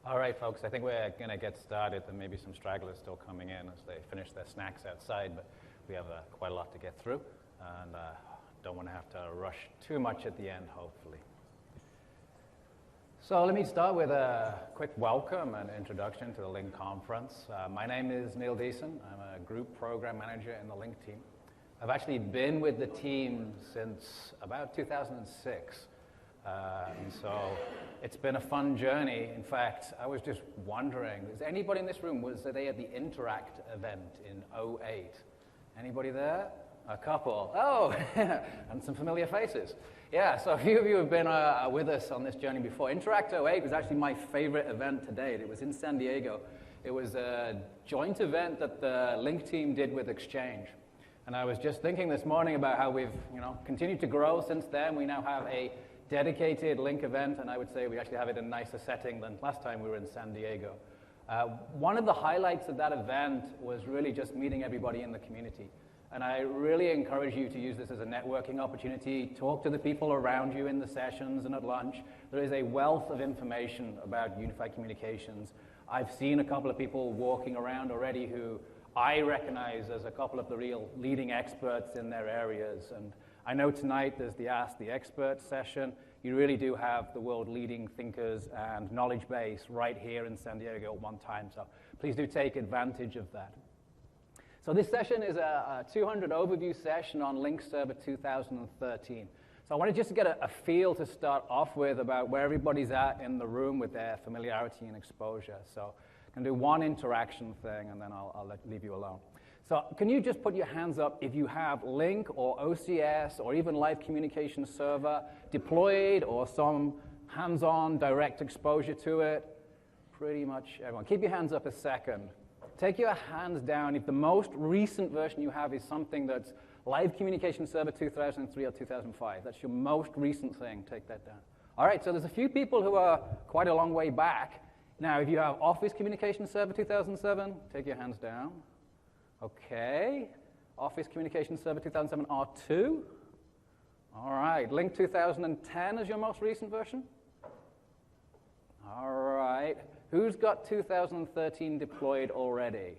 All right, folks, I think we're going to get started. There may be some stragglers still coming in as they finish their snacks outside, but we have quite a lot to get through, and don't want to have to rush too much at the end, hopefully. So let me start with a quick welcome and introduction to the Lync conference. My name is Neil Deason. I'm a group program manager in the Lync team. I've actually been with the team since about 2006. And so it's been a fun journey. In fact, I was just wondering, is anybody in this room, was they at the Interact event in '08? Anybody there? A couple. Oh, and some familiar faces. Yeah, so a few of you have been with us on this journey before. Interact '08 was actually my favorite event to date. It was in San Diego. It was a joint event that the Lync team did with Exchange. And I was just thinking this morning about how we've continued to grow since then. We now have a dedicated Lync event, and I would say we actually have it in a nicer setting than last time we were in San Diego. One of the highlights of that event was really just meeting everybody in the community. And I really encourage you to use this as a networking opportunity. Talk to the people around you in the sessions and at lunch. There is a wealth of information about unified communications. I've seen a couple of people walking around already who I recognize as a couple of the real leading experts in their areas. And I know tonight there's the Ask the Expert session. You really do have the world leading thinkers and knowledge base right here in San Diego at one time. So please do take advantage of that. So this session is a 200 overview session on Lync Server 2013. So I wanted just to get a feel to start off with about where everybody's at in the room with their familiarity and exposure. So I'm going to do one interaction thing, and then I'll leave you alone. So can you just put your hands up if you have Lync or OCS or even Live Communication Server deployed or some hands-on direct exposure to it? Pretty much everyone. Keep your hands up a second. Take your hands down if the most recent version you have is something that's Live Communication Server 2003 or 2005. That's your most recent thing. Take that down. All right, so there's a few people who are quite a long way back. Now, if you have Office Communication Server 2007, take your hands down. Okay. Office Communication Server 2007 R2. All right. Lync 2010 is your most recent version? All right. Who's got 2013 deployed already?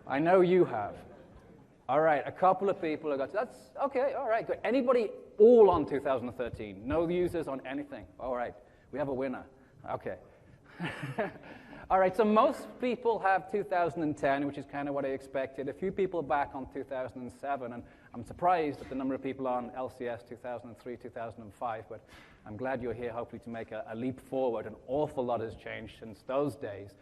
I know you have. All right. A couple of people have got. That's okay. All right. Good. Anybody all on 2013? No users on anything. All right. We have a winner. Okay. All right, so most people have 2010, which is kind of what I expected. A few people back on 2007, and I'm surprised at the number of people on LCS 2003, 2005, but I'm glad you're here, hopefully, to make a leap forward. An awful lot has changed since those days.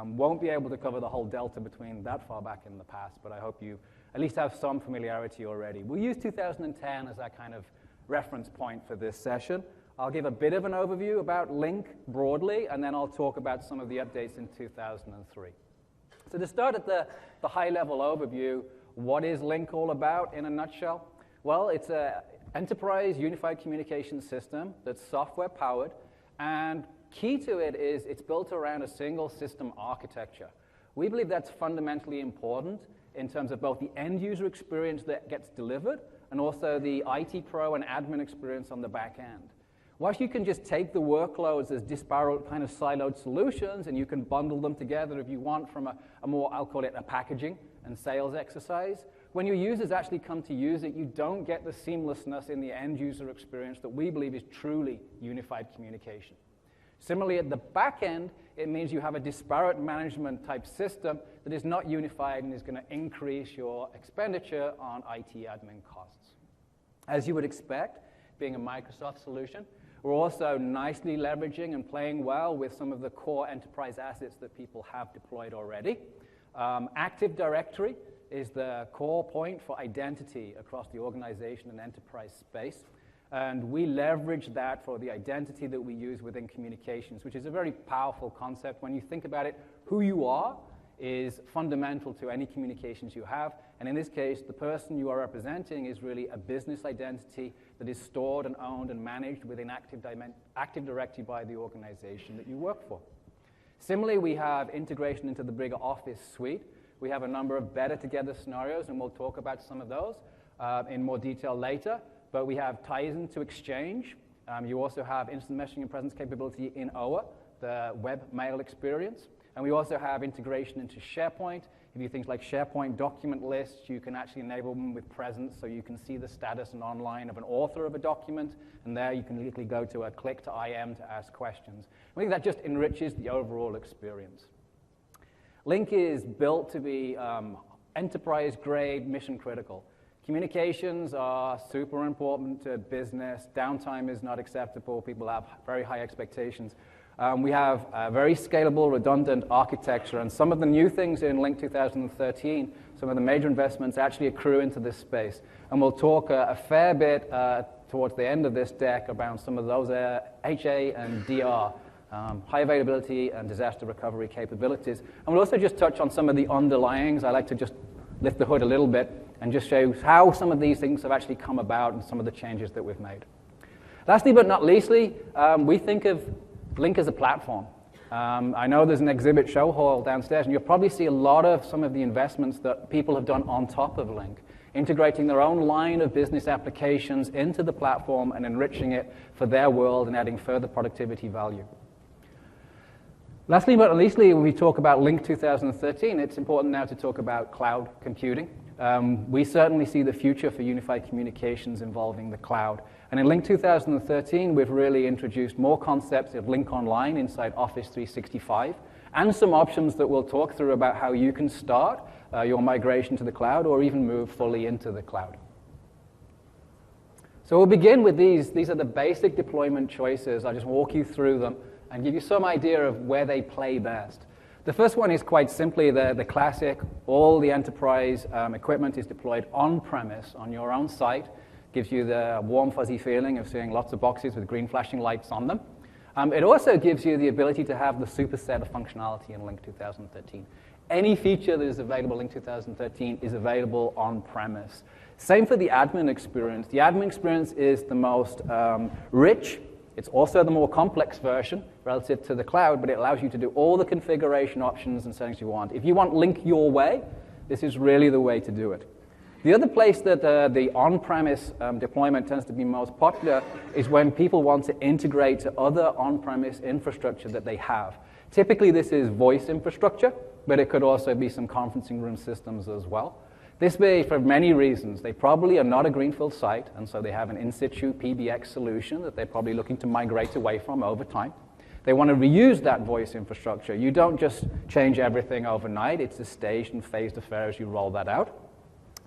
Won't be able to cover the whole delta between that far back in the past, but I hope you at least have some familiarity already. We'll use 2010 as that kind of reference point for this session. I'll give a bit of an overview about Lync broadly, and then I'll talk about some of the updates in 2003. So to start at the high-level overview, what is Lync all about in a nutshell? Well, it's an enterprise unified communication system that's software-powered, and key to it is it's built around a single system architecture. We believe that's fundamentally important in terms of both the end-user experience that gets delivered and also the IT pro and admin experience on the back end. Whilst you can just take the workloads as disparate kind of siloed solutions and you can bundle them together if you want from a more, I'll call it a packaging and sales exercise, when your users actually come to use it, you don't get the seamlessness in the end user experience that we believe is truly unified communication. Similarly, at the back end, it means you have a disparate management type system that is not unified and is going to increase your expenditure on IT admin costs. As you would expect, being a Microsoft solution, we're also nicely leveraging and playing well with some of the core enterprise assets that people have deployed already. Active Directory is the core point for identity across the organization and enterprise space. And we leverage that for the identity that we use within communications, which is a very powerful concept. When you think about it, who you are is fundamental to any communications you have. And in this case, the person you are representing is really a business identity that is stored and owned and managed within Active Directory by the organization that you work for. Similarly, we have integration into the bigger Office suite. We have a number of better together scenarios, and we'll talk about some of those in more detail later. But we have ties into Exchange. You also have instant messaging and presence capability in OA, the web mail experience. And we also have integration into SharePoint. If you think like SharePoint document lists, you can actually enable them with presence, so you can see the status and online of an author of a document, and there you can literally go to a click to IM to ask questions. I think that just enriches the overall experience. Lync is built to be enterprise-grade, mission-critical. Communications are super important to business. Downtime is not acceptable. People have very high expectations. We have a very scalable, redundant architecture, and some of the new things in Lync 2013, some of the major investments actually accrue into this space. And we'll talk a fair bit towards the end of this deck about some of those HA and DR, high availability and disaster recovery capabilities. And we'll also just touch on some of the underlyings. I like to just lift the hood a little bit and just show you how some of these things have actually come about and some of the changes that we've made. Lastly but not leastly, we think of Lync as a platform. I know there's an exhibit show hall downstairs, and you'll probably see a lot of some of the investments that people have done on top of Lync, integrating their own line of business applications into the platform and enriching it for their world and adding further productivity value. Lastly but not leastly, when we talk about Lync 2013, it's important now to talk about cloud computing. We certainly see the future for unified communications involving the cloud. And in Lync 2013, we've really introduced more concepts of Lync Online inside Office 365, and some options that we'll talk through about how you can start your migration to the cloud or even move fully into the cloud. So we'll begin with these. These are the basic deployment choices. I'll just walk you through them and give you some idea of where they play best. The first one is quite simply the classic. All the enterprise equipment is deployed on-premise on your own site. Gives you the warm, fuzzy feeling of seeing lots of boxes with green flashing lights on them. It also gives you the ability to have the superset of functionality in Lync 2013. Any feature that is available in Lync 2013 is available on-premise. Same for the admin experience. The admin experience is the most rich. It's also the more complex version relative to the cloud, but it allows you to do all the configuration options and settings you want. If you want Lync your way, this is really the way to do it. The other place that the on-premise deployment tends to be most popular is when people want to integrate to other on-premise infrastructure that they have. Typically, this is voice infrastructure, but it could also be some conferencing room systems as well. This may be for many reasons. They probably are not a greenfield site, and so they have an in-situ PBX solution that they're probably looking to migrate away from over time. They want to reuse that voice infrastructure. You don't just change everything overnight. It's a staged and phased affair as you roll that out.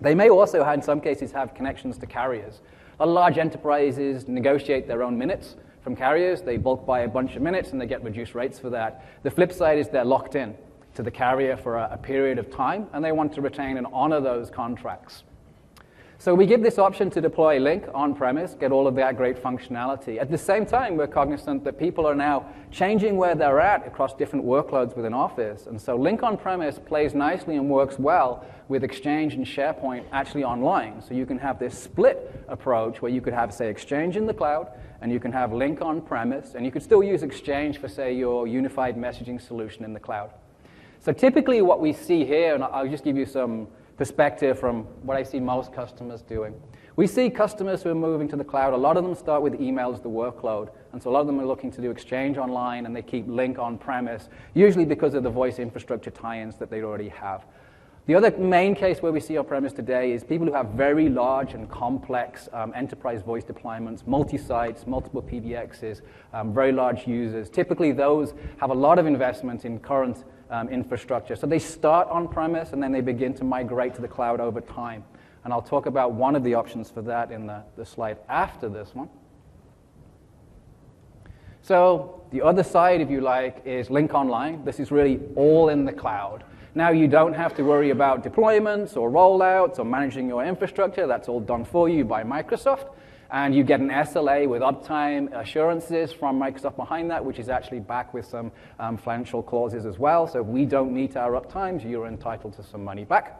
They may also, in some cases, have connections to carriers. A lot of large enterprises negotiate their own minutes from carriers. They bulk buy a bunch of minutes, and they get reduced rates for that. The flip side is they're locked in to the carrier for a period of time, and they want to retain and honor those contracts. So we give this option to deploy Lync on-premise, get all of that great functionality. At the same time, we're cognizant that people are now changing where they're at across different workloads within Office. And so Lync on-premise plays nicely and works well with Exchange and SharePoint actually online. So you can have this split approach where you could have, say, Exchange in the cloud, and you can have Lync on-premise, and you could still use Exchange for, say, your unified messaging solution in the cloud. So typically what we see here, and I'll just give you some perspective from what I see most customers doing. We see customers who are moving to the cloud. A lot of them start with email as the workload, and so a lot of them are looking to do Exchange online, and they keep Lync on-premise, usually because of the voice infrastructure tie-ins that they already have. The other main case where we see on-premise today is people who have very large and complex enterprise voice deployments, multi-sites, multiple PBXs, very large users. Typically, those have a lot of investment in current infrastructure. So they start on-premise, and then they begin to migrate to the cloud over time. And I'll talk about one of the options for that in the slide after this one. So the other side, if you like, is Lync Online. This is really all in the cloud. Now you don't have to worry about deployments or rollouts or managing your infrastructure. That's all done for you by Microsoft. And you get an SLA with uptime assurances from Microsoft behind that, which is actually back with some financial clauses as well. So if we don't meet our uptimes, you're entitled to some money back.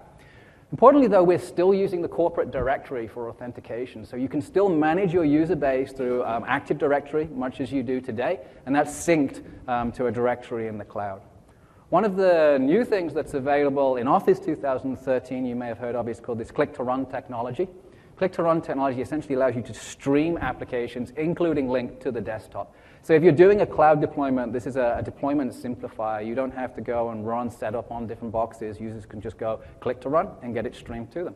Importantly, though, we're still using the corporate directory for authentication. So you can still manage your user base through Active Directory, much as you do today, and that's synced to a directory in the cloud. One of the new things that's available in Office 2013, you may have heard of, is called this click-to-run technology. Click-to-run technology essentially allows you to stream applications, including Lync, to the desktop. So if you're doing a cloud deployment, this is a deployment simplifier. You don't have to go and run setup on different boxes. Users can just go click to run and get it streamed to them.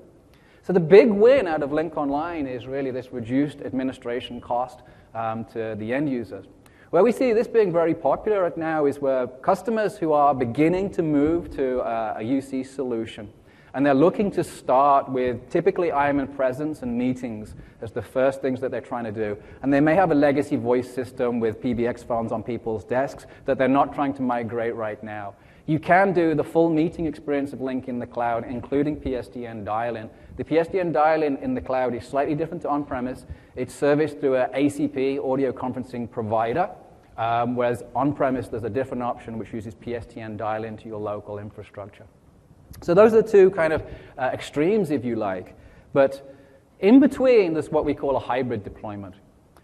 So the big win out of Lync Online is really this reduced administration cost to the end users. Where we see this being very popular right now is where customers who are beginning to move to a UC solution, and they're looking to start with typically IM presence and meetings as the first things that they're trying to do. And they may have a legacy voice system with PBX phones on people's desks that they're not trying to migrate right now. You can do the full meeting experience of Lync in the cloud, including PSTN dial-in. The PSTN dial-in in the cloud is slightly different to on-premise. It's serviced through an ACP, audio conferencing provider, whereas on-premise there's a different option which uses PSTN dial-in to your local infrastructure. So those are the two kind of extremes, if you like. But in between, there's what we call a hybrid deployment.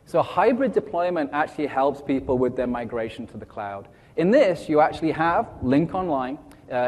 So a hybrid deployment actually helps people with their migration to the cloud. In this, you actually have Lync Online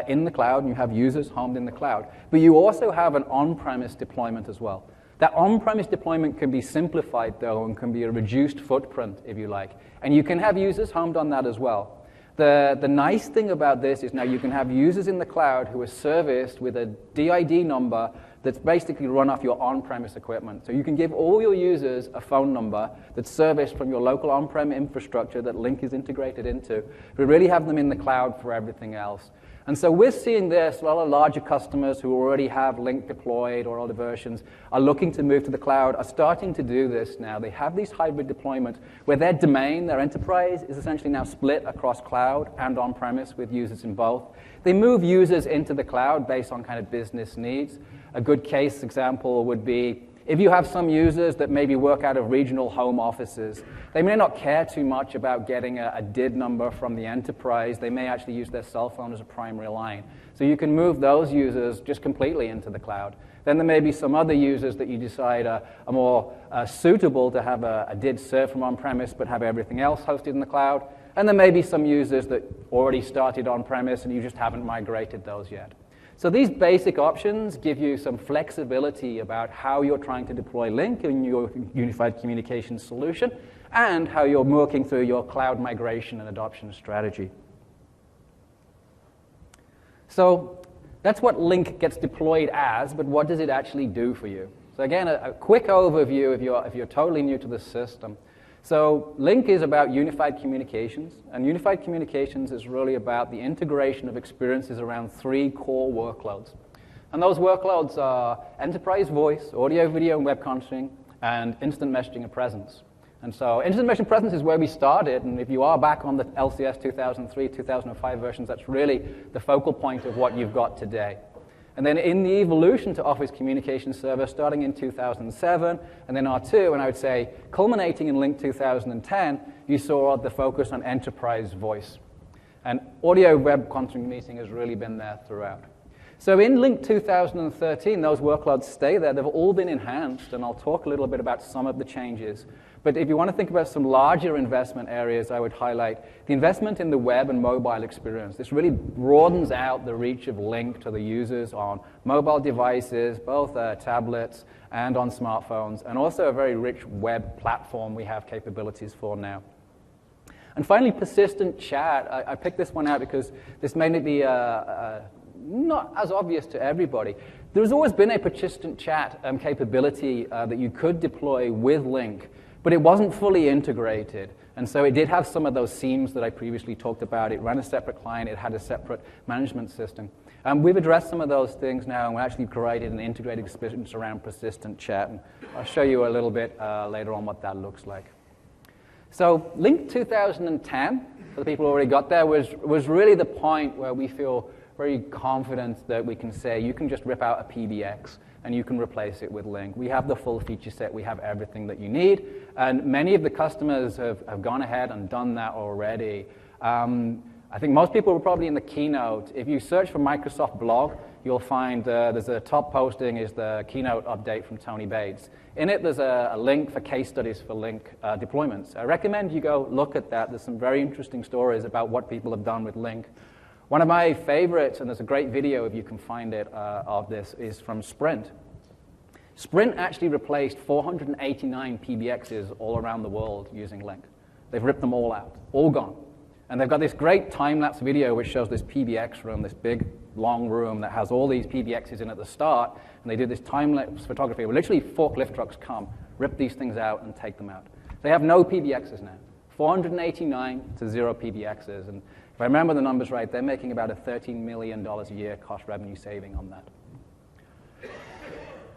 in the cloud, and you have users homed in the cloud. But you also have an on-premise deployment as well. That on-premise deployment can be simplified, though, and can be a reduced footprint, if you like. And you can have users homed on that as well. The nice thing about this is now you can have users in the cloud who are serviced with a DID number that's basically run off your on-premise equipment. So you can give all your users a phone number that's serviced from your local on-prem infrastructure that Lync is integrated into, but really have them in the cloud for everything else. And so we're seeing this, a lot of larger customers who already have Lync deployed or older versions are looking to move to the cloud, are starting to do this now. They have these hybrid deployments where their domain, their enterprise, is essentially now split across cloud and on-premise with users in both. They move users into the cloud based on kind of business needs. A good case example would be if you have some users that maybe work out of regional home offices, they may not care too much about getting a DID number from the enterprise. They may actually use their cell phone as a primary line. So you can move those users just completely into the cloud. Then there may be some other users that you decide are more suitable to have a DID served from on-premise but have everything else hosted in the cloud. And there may be some users that already started on-premise and you just haven't migrated those yet. So these basic options give you some flexibility about how you're trying to deploy Lync in your unified communications solution and how you're working through your cloud migration and adoption strategy. So that's what Lync gets deployed as, but what does it actually do for you? So again, a quick overview if you're totally new to the system. So Lync is about unified communications, and unified communications is really about the integration of experiences around 3 core workloads. And those workloads are enterprise voice, audio, video, and web conferencing, and instant messaging and presence. And so instant messaging and presence is where we started, and if you are back on the LCS 2003, 2005 versions, that's really the focal point of what you've got today. And then in the evolution to Office Communication Server, starting in 2007, and then R2, and I would say culminating in Lync 2010, you saw the focus on enterprise voice. And audio web conferencing meeting has really been there throughout. So in Lync 2013, those workloads stay there. They've all been enhanced, and I'll talk a little bit about some of the changes. But if you want to think about some larger investment areas, I would highlight the investment in the web and mobile experience. This really broadens out the reach of Lync to the users on mobile devices, both tablets and on smartphones, and also a very rich web platform we have capabilities for now. And finally, persistent chat. I picked this one out because this may not be not as obvious to everybody. There's always been a persistent chat capability that you could deploy with Lync, but it wasn't fully integrated. And so it did have some of those seams that I previously talked about. It ran a separate client. It had a separate management system. We've addressed some of those things now, and we actually created an integrated experience around persistent chat. And I'll show you a little bit later on what that looks like. So Lync 2010, for the people who already got there, was really the point where we feel very confident that we can say you can just rip out a PBX and you can replace it with Lync. We have the full feature set. We have everything that you need. And many of the customers have gone ahead and done that already. I think most people were probably in the keynote. If you search for Microsoft blog, you'll find there's a top posting is the keynote update from Tony Bates. In it, there's a link for case studies for Lync deployments. I recommend you go look at that. There's some very interesting stories about what people have done with Lync. One of my favorites, and there's a great video if you can find it, of this, is from Sprint. Sprint actually replaced 489 PBXs all around the world using Lync. They've ripped them all out, all gone. And they've got this great time-lapse video which shows this PBX room, this big, long room that has all these PBXs in at the start, and they do this time-lapse photography where literally forklift trucks come, rip these things out, and take them out. They have no PBXs now. 489 to 0 PBXs. And if I remember the numbers right, they're making about a $13 million a year cost revenue saving on that.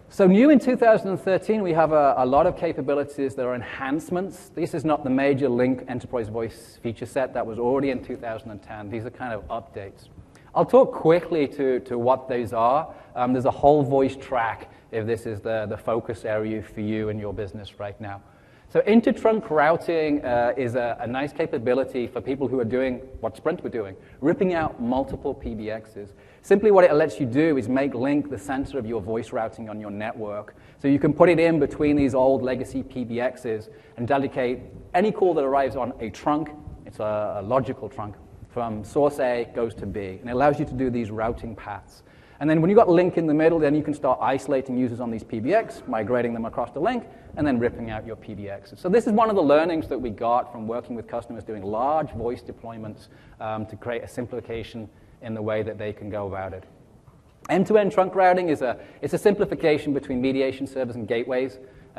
So new in 2013, we have a lot of capabilities that are enhancements. This is not the major Lync Enterprise Voice feature set that was already in 2010. These are kind of updates. I'll talk quickly to what these are. There's a whole voice track if this is the focus area for you and your business right now. So inter-trunk routing is a nice capability for people who are doing what Sprint were doing, ripping out multiple PBXs. Simply what it lets you do is make Lync the center of your voice routing on your network. So you can put it in between these old legacy PBXs and dedicate any call that arrives on a trunk, it's a logical trunk, from source A goes to B. And it allows you to do these routing paths. And then when you've got Lync in the middle, then you can start isolating users on these PBX, migrating them across to Lync, and then ripping out your PBXs. So this is one of the learnings that we got from working with customers doing large voice deployments to create a simplification in the way that they can go about it. End-to-end trunk routing is a simplification between mediation servers and gateways.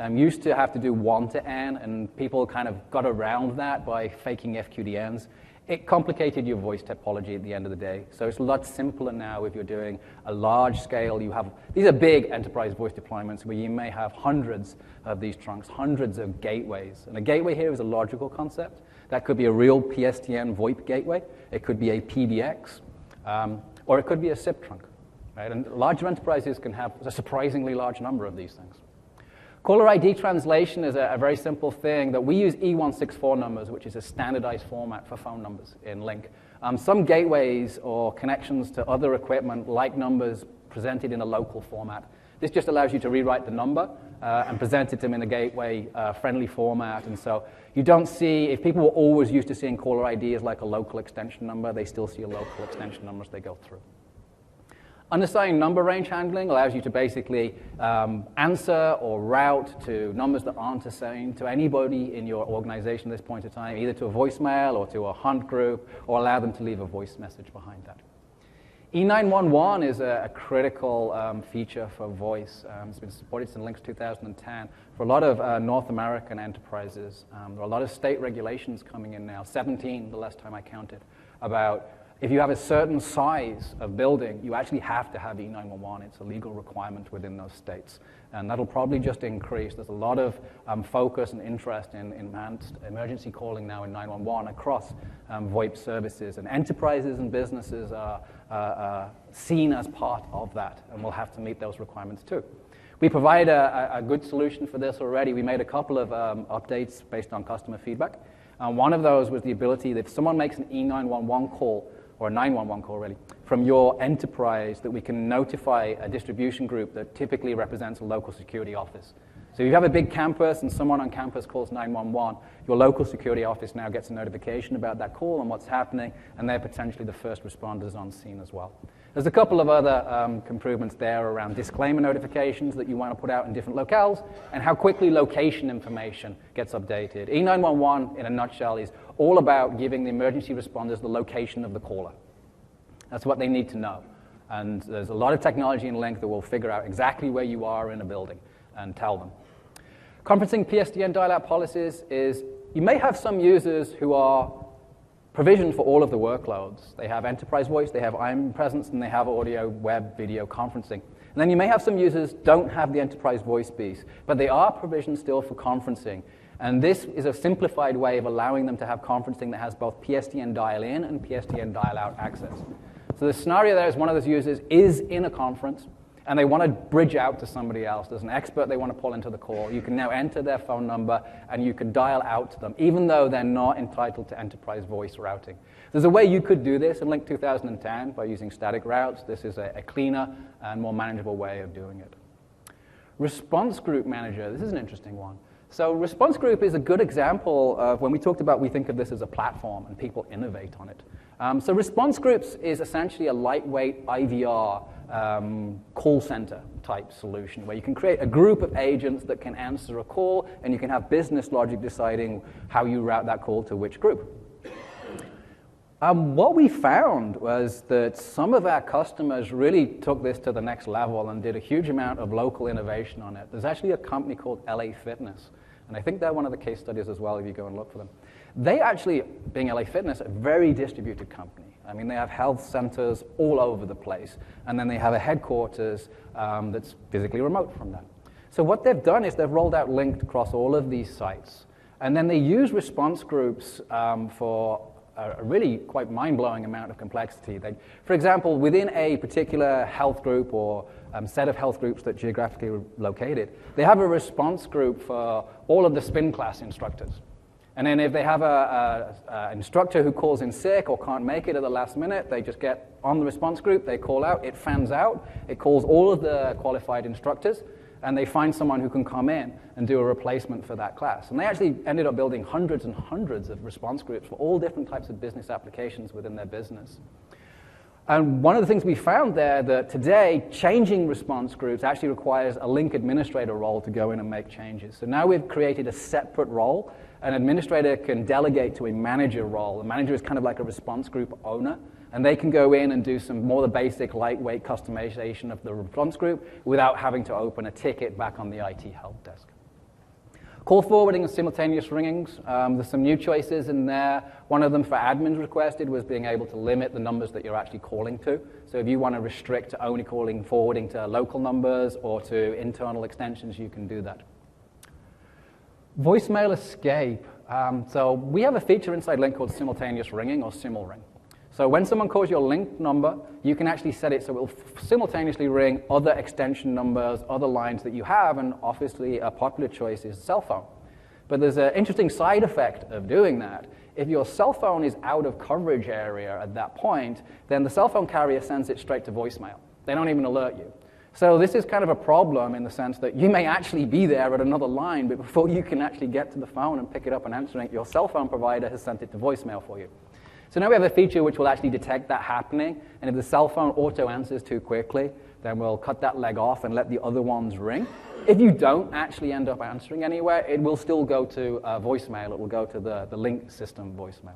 Used to have to do one-to-N, and people kind of got around that by faking FQDNs. It complicated your voice topology at the end of the day. So it's a lot simpler now if you're doing a large scale. These are big enterprise voice deployments where you may have hundreds of these trunks, hundreds of gateways. And a gateway here is a logical concept. That could be a real PSTN VoIP gateway. It could be a PBX, or it could be a SIP trunk. Right? And larger enterprises can have a surprisingly large number of these things. Caller ID translation is a very simple thing that we use E164 numbers, which is a standardized format for phone numbers in Lync. Some gateways or connections to other equipment like numbers presented in a local format. This just allows you to rewrite the number and present it to them in a gateway-friendly format. And so you don't see, if people were always used to seeing caller ID as like a local extension number, they still see a local extension number as they go through. Unassigned number range handling allows you to basically answer or route to numbers that aren't assigned to anybody in your organization at this point in time, either to a voicemail or to a hunt group, or allow them to leave a voice message behind that. E911 is a critical feature for voice. It's been supported since Lync 2010 for a lot of North American enterprises. There are a lot of state regulations coming in now, 17 the last time I counted, about if you have a certain size of building, you actually have to have E911. It's a legal requirement within those states. And that'll probably just increase. There's a lot of focus and interest in emergency calling now in 911 across VoIP services. And enterprises and businesses are seen as part of that, and will have to meet those requirements too. We provide a good solution for this already. We made a couple of updates based on customer feedback. One of those was the ability that if someone makes an E911 call, or a 911 call really, from your enterprise, that we can notify a distribution group that typically represents a local security office. So if you have a big campus and someone on campus calls 911, your local security office now gets a notification about that call and what's happening, and they're potentially the first responders on scene as well. There's a couple of other improvements there around disclaimer notifications that you want to put out in different locales, and how quickly location information gets updated. E911, in a nutshell, is all about giving the emergency responders the location of the caller. That's what they need to know. And there's a lot of technology in Lync that will figure out exactly where you are in a building and tell them. Conferencing PSTN dial-out policies is, you may have some users who are provisioned for all of the workloads. They have enterprise voice, they have IM presence, and they have audio, web, video conferencing. And then you may have some users don't have the enterprise voice piece, but they are provisioned still for conferencing. And this is a simplified way of allowing them to have conferencing that has both PSTN dial-in and PSTN dial-out access. So the scenario there is one of those users is in a conference, and they want to bridge out to somebody else. There's an expert they want to pull into the call. You can now enter their phone number, and you can dial out to them, even though they're not entitled to enterprise voice routing. There's a way you could do this in Lync 2010 by using static routes. This is a cleaner and more manageable way of doing it. Response Group Manager, this is an interesting one. So response group is a good example of when we talked about we think of this as a platform and people innovate on it. So response groups is essentially a lightweight IVR call center type solution where you can create a group of agents that can answer a call and you can have business logic deciding how you route that call to which group. What we found was that some of our customers really took this to the next level and did a huge amount of local innovation on it. There's actually a company called LA Fitness, and I think they're one of the case studies as well if you go and look for them. They actually, being LA Fitness, a very distributed company. I mean, they have health centers all over the place, and then they have a headquarters that's physically remote from that. So what they've done is they've rolled out Lync across all of these sites, and then they use response groups for a really quite mind-blowing amount of complexity. For example, within a particular health group or set of health groups that geographically are located, they have a response group for all of the spin class instructors. And then if they have an instructor who calls in sick or can't make it at the last minute, they just get on the response group, they call out, it fans out, it calls all of the qualified instructors, and they find someone who can come in and do a replacement for that class. And they actually ended up building hundreds and hundreds of response groups for all different types of business applications within their business. And one of the things we found there that today, changing response groups actually requires a Lync administrator role to go in and make changes. So now we've created a separate role. An administrator can delegate to a manager role. The manager is kind of like a response group owner, and they can go in and do some more the basic lightweight customization of the response group without having to open a ticket back on the IT help desk. Call forwarding and simultaneous ringings. There's some new choices in there. One of them for admins requested was being able to limit the numbers that you're actually calling to. So if you want to restrict to only forwarding to local numbers or to internal extensions, you can do that. Voicemail escape. So we have a feature inside Lync called simultaneous ringing or simul-ring. So when someone calls your Lync number, you can actually set it so it will simultaneously ring other extension numbers, other lines that you have, and obviously a popular choice is cell phone. But there's an interesting side effect of doing that. If your cell phone is out of coverage area at that point, then the cell phone carrier sends it straight to voicemail. They don't even alert you. So this is kind of a problem in the sense that you may actually be there at another line, but before you can actually get to the phone and pick it up and answer it, your cell phone provider has sent it to voicemail for you. So now we have a feature which will actually detect that happening, and if the cell phone auto-answers too quickly, then we'll cut that leg off and let the other ones ring. If you don't actually end up answering anywhere, it will still go to voicemail. It will go to the Lync system voicemail.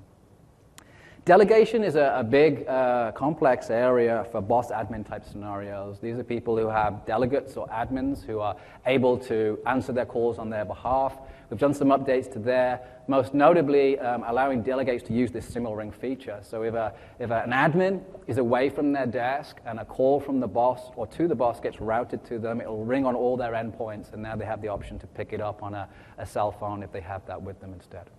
Delegation is a big, complex area for boss admin type scenarios. These are people who have delegates or admins who are able to answer their calls on their behalf. We've done some updates to there, most notably allowing delegates to use this simul-ring feature. So if an admin is away from their desk and a call from the boss or to the boss gets routed to them, it'll ring on all their endpoints, and now they have the option to pick it up on a cell phone if they have that with them instead.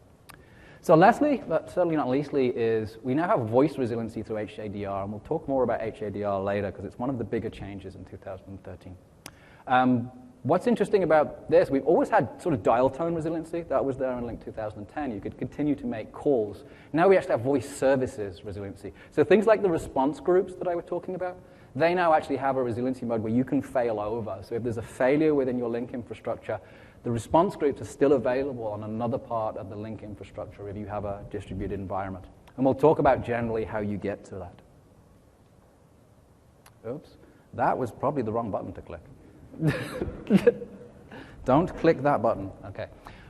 So lastly, but certainly not leastly, is we now have voice resiliency through HADR, and we'll talk more about HADR later because it's one of the bigger changes in 2013. What's interesting about this, we've always had sort of dial tone resiliency. That was there in Lync 2010. You could continue to make calls. Now we actually have voice services resiliency. So things like the response groups that I was talking about, they now actually have a resiliency mode where you can fail over. So if there's a failure within your Lync infrastructure, the response groups are still available on another part of the Lync infrastructure if you have a distributed environment. And we'll talk about generally how you get to that. Oops, that was probably the wrong button to click. Don't click that button. Okay.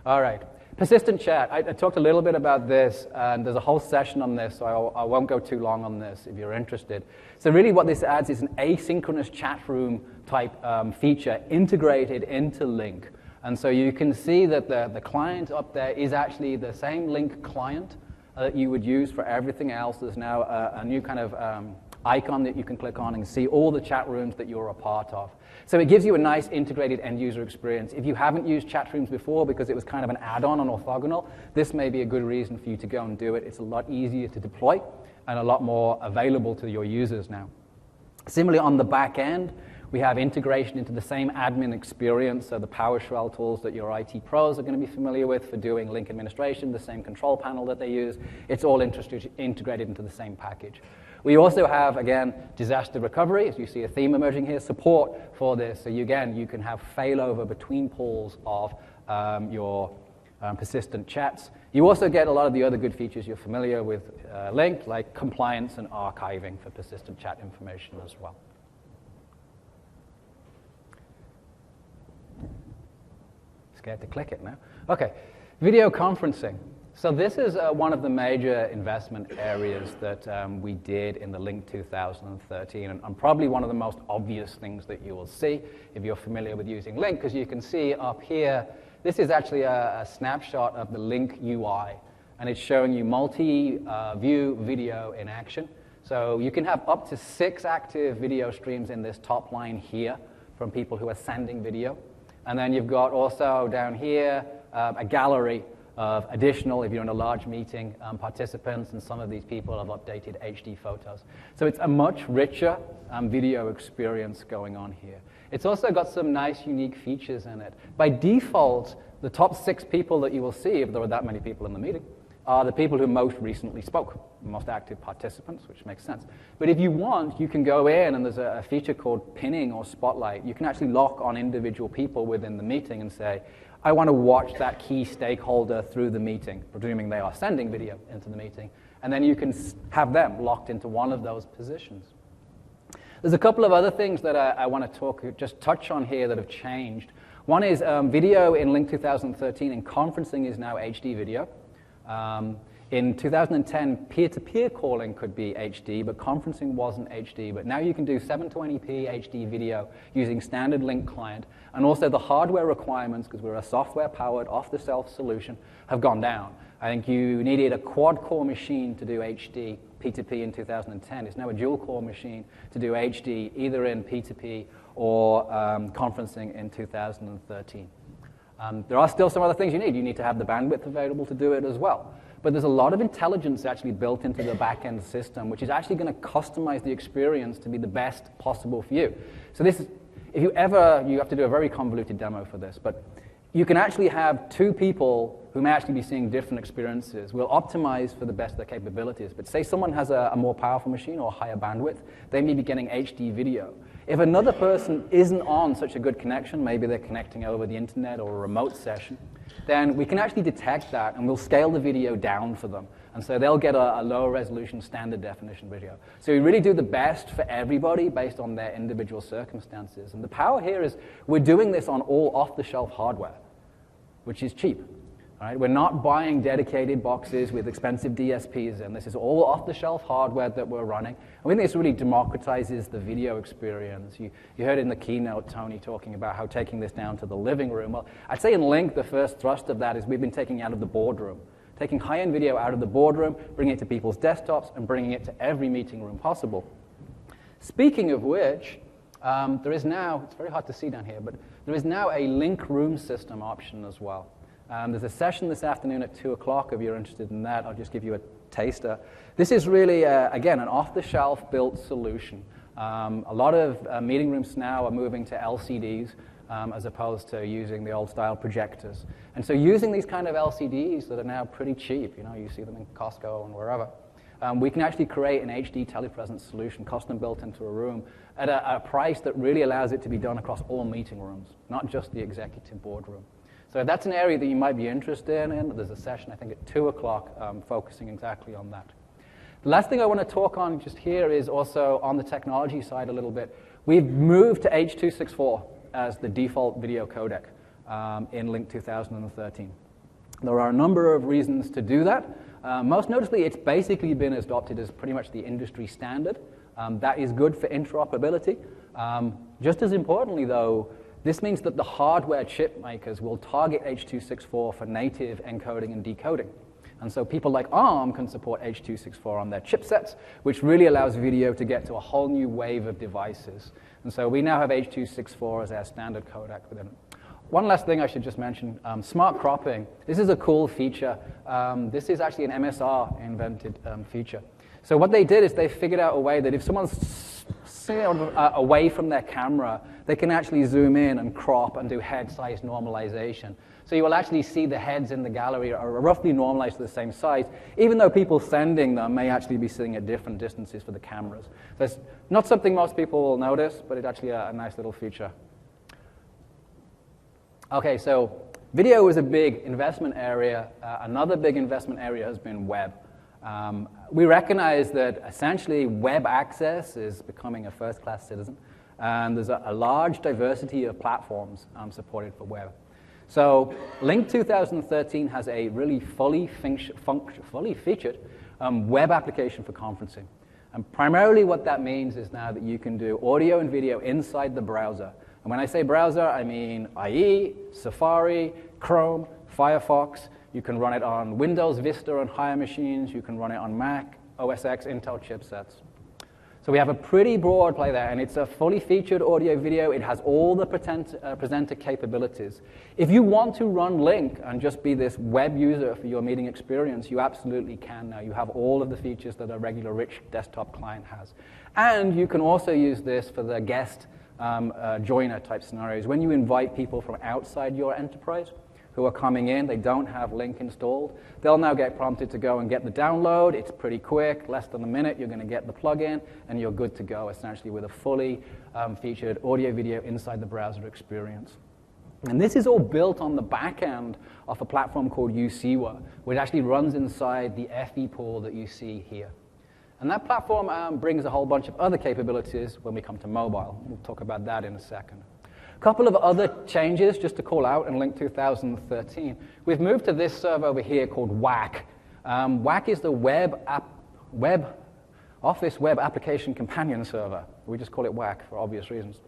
All right. Persistent chat. I talked a little bit about this, and there's a whole session on this, so I won't go too long on this if you're interested. So really what this adds is an asynchronous chat room type feature integrated into Lync. And so you can see that the client up there is actually the same Lync client that you would use for everything else. There's now a new kind of icon that you can click on and see all the chat rooms that you're a part of. So it gives you a nice integrated end-user experience. If you haven't used chat rooms before because it was kind of an add-on on orthogonal, this may be a good reason for you to go and do it. It's a lot easier to deploy and a lot more available to your users now. Similarly, on the back end, we have integration into the same admin experience, so the PowerShell tools that your IT pros are going to be familiar with for doing Lync administration, the same control panel that they use. It's all integrated into the same package. We also have, again, disaster recovery, as you see a theme emerging here, support for this. So you can have failover between pools of your persistent chats. You also get a lot of the other good features you're familiar with Lync, like compliance and archiving for persistent chat information as well. Scared to click it now. Okay, video conferencing. So this is one of the major investment areas that we did in the Lync 2013, and probably one of the most obvious things that you will see if you're familiar with using Lync, because you can see up here, this is actually a snapshot of the Lync UI, and it's showing you multi-view video in action. So you can have up to 6 active video streams in this top line here from people who are sending video. And then you've got also down here a gallery of additional, if you're in a large meeting, participants, and some of these people have updated HD photos. So it's a much richer video experience going on here. It's also got some nice, unique features in it. By default, the top 6 people that you will see, if there are that many people in the meeting, are the people who most recently spoke, most active participants, which makes sense. But if you want, you can go in, and there's a feature called pinning or spotlight. You can actually lock on individual people within the meeting and say, I want to watch that key stakeholder through the meeting, presuming they are sending video into the meeting. And then you can have them locked into one of those positions. There's a couple of other things that I want to just touch on here that have changed. One is video in Lync 2013 and conferencing is now HD video. In 2010, peer-to-peer calling could be HD, but conferencing wasn't HD. But now you can do 720p HD video using standard Lync client. And also the hardware requirements, because we're a software-powered, off-the-shelf solution, have gone down. I think you needed a quad-core machine to do HD P2P in 2010. It's now a dual-core machine to do HD, either in P2P or conferencing in 2013. There are still some other things you need. You need to have the bandwidth available to do it as well. But there's a lot of intelligence actually built into the back-end system, which is actually going to customize the experience to be the best possible for you. So this is, if you have to do a very convoluted demo for this, but you can actually have 2 people who may actually be seeing different experiences. We'll optimize for the best of their capabilities. But say someone has a more powerful machine or higher bandwidth, they may be getting HD video. If another person isn't on such a good connection, maybe they're connecting over the internet or a remote session, then we can actually detect that and we'll scale the video down for them. And so they'll get a lower resolution standard definition video. So we really do the best for everybody based on their individual circumstances. And the power here is we're doing this on all off-the-shelf hardware, which is cheap. Right? We're not buying dedicated boxes with expensive DSPs in. This is all off-the-shelf hardware that we're running. And we think this really democratizes the video experience. You heard in the keynote Tony talking about how taking this down to the living room. Well, I'd say in Lync, the first thrust of that is we've been taking it out of the boardroom. Taking high-end video out of the boardroom, bringing it to people's desktops, and bringing it to every meeting room possible. Speaking of which, there is now, it's very hard to see down here, but there is now a Lync room system option as well. There's a session this afternoon at 2 o'clock. If you're interested in that, I'll just give you a taster. This is really, again, an off-the-shelf built solution. A lot of meeting rooms now are moving to LCDs as opposed to using the old-style projectors. And so using these kind of LCDs that are now pretty cheap, you see them in Costco and wherever, we can actually create an HD telepresence solution, custom built into a room, at a price that really allows it to be done across all meeting rooms, not just the executive boardroom. So if that's an area that you might be interested in, there's a session, I think, at 2 o'clock focusing exactly on that. The last thing I want to talk on just here is also on the technology side a little bit. We've moved to H.264 as the default video codec in Lync 2013. There are a number of reasons to do that. Most notably, it's basically been adopted as pretty much the industry standard. That is good for interoperability. Just as importantly, though, this means that the hardware chip makers will target H.264 for native encoding and decoding. And so people like ARM can support H.264 on their chipsets, which really allows video to get to a whole new wave of devices. And so we now have H.264 as our standard codec within it. One last thing I should just mention, smart cropping. This is a cool feature. This is actually an MSR invented feature. So what they did is they figured out a way that if someone's away from their camera, they can actually zoom in and crop and do head size normalization. So you will actually see the heads in the gallery are roughly normalized to the same size, even though people sending them may actually be sitting at different distances for the cameras. So it's not something most people will notice, but it's actually a nice little feature. Okay, so Video is a big investment area. Another big investment area has been web. We recognize that essentially web access is becoming a first-class citizen, and there's a large diversity of platforms supported for web. So Lync 2013 has a really fully featured web application for conferencing. And primarily what that means is now that you can do audio and video inside the browser. And when I say browser, I mean IE, Safari, Chrome, Firefox. You can run it on Windows Vista and higher machines. You can run it on Mac, OS X, Intel chipsets. So we have a pretty broad play there, and it's a fully featured audio video. It has all the presenter capabilities. If you want to run Lync and just be this web user for your meeting experience, you absolutely can now. You have all of the features that a regular rich desktop client has. And you can also use this for the guest joiner type scenarios. When you invite people from outside your enterprise who are coming in, they don't have Lync installed, they'll now get prompted to go and get the download. It's pretty quick, less than a minute. You're going to get the plugin, and you're good to go, essentially, with a fully featured audio-video inside the browser experience. And this is all built on the back end of a platform called UCWA, which actually runs inside the FE pool that you see here. And that platform brings a whole bunch of other capabilities when we come to mobile. We'll talk about that in a second. A couple of other changes just to call out in Lync 2013. We've moved to this server over here called WAC. WAC is the Office Web Application Companion Server. We just call it WAC for obvious reasons.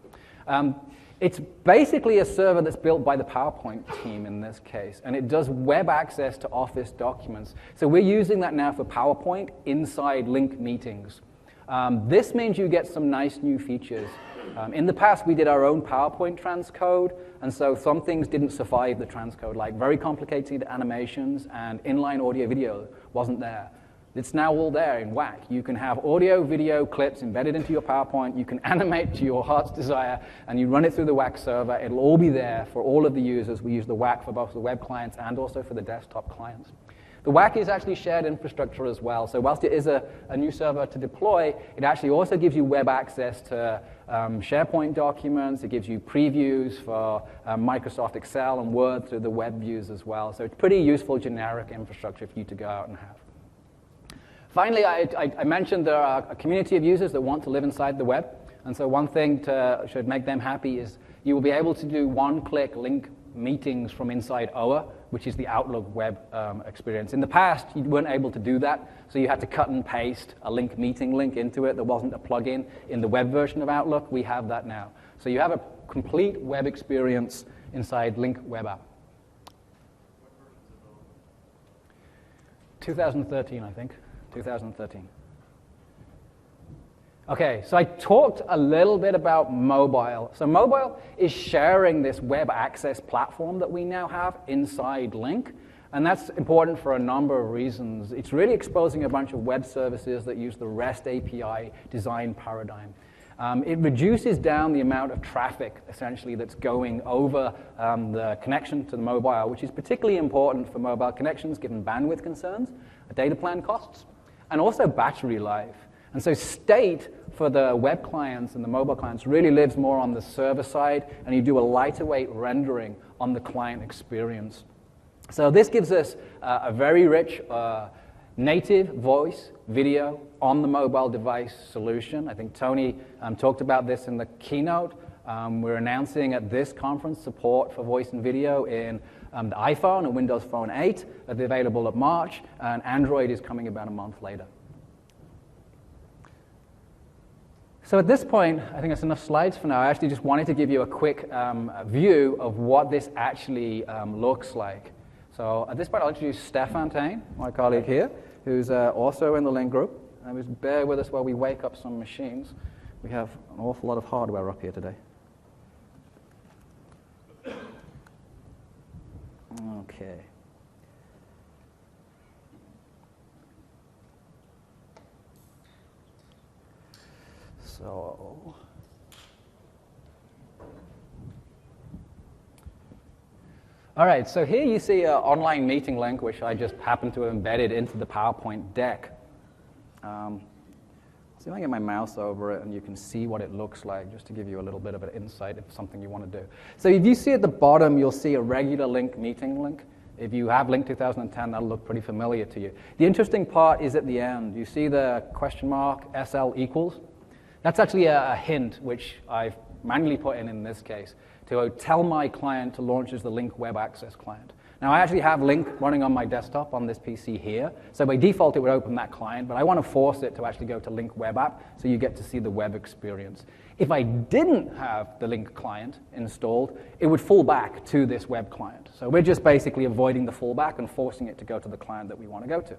It's basically a server that's built by the PowerPoint team in this case, and it does web access to Office documents. So we're using that now for PowerPoint inside Lync meetings. This means you get some nice new features. In the past, we did our own PowerPoint transcode, and so some things didn't survive the transcode, like very complicated animations and inline audio video wasn't there. It's now all there in WAC. You can have audio, video clips embedded into your PowerPoint. You can animate to your heart's desire, and you run it through the WAC server. It'll all be there for all of the users. We use the WAC for both the web clients and also for the desktop clients. The WAC is actually shared infrastructure as well. So whilst it is a new server to deploy, it actually also gives you web access to SharePoint documents. It gives you previews for Microsoft Excel and Word through the web views as well. So it's pretty useful generic infrastructure for you to go out and have. Finally, I mentioned there are a community of users that want to live inside the web. And so one thing should make them happy is you will be able to do one-click Lync meetings from inside OA, which is the Outlook web experience. In the past, you weren't able to do that, so you had to cut and paste a Lync meeting link into it. There wasn't a plugin in the web version of Outlook. We have that now. So you have a complete web experience inside Lync web app. 2013, I think. 2013. Okay, so I talked a little bit about mobile. So mobile is sharing this web access platform that we now have inside Lync, and that's important for a number of reasons. It's really exposing a bunch of web services that use the REST API design paradigm. It reduces down the amount of traffic, essentially, that's going over the connection to the mobile, which is particularly important for mobile connections, given bandwidth concerns, data plan costs, and also battery life. And so state for the web clients and the mobile clients really lives more on the server side, and you do a lighter weight rendering on the client experience. So this gives us a very rich native voice, video on the mobile device solution. I think Tony talked about this in the keynote. We're announcing at this conference support for voice and video in the iPhone and Windows Phone 8. They're available at March, and Android is coming about a month later. So at this point, I think that's enough slides for now. I actually just wanted to give you a quick view of what this actually looks like. So at this point, I'll introduce Stefan Tain, my colleague here, who's also in the Lync group. And just bear with us while we wake up some machines. We have an awful lot of hardware up here today. Okay. So, all right, so here you see an online meeting link, which I just happened to have embedded into the PowerPoint deck. See if I can get my mouse over it and you can see what it looks like, just to give you a little bit of an insight if something you want to do. So if you see at the bottom, you'll see a regular Lync meeting link. If you have Lync 2010, that'll look pretty familiar to you. The interesting part is at the end. You see the question mark, SL equals? That's actually a hint, which I've manually put in this case, to tell my client to launch as the Lync Web Access Client. Now, I actually have Lync running on my desktop on this PC here. So by default, it would open that client, but I want to force it to actually go to Lync Web App so you get to see the web experience. If I didn't have the Lync client installed, it would fall back to this web client. So we're just basically avoiding the fallback and forcing it to go to the client that we want to go to.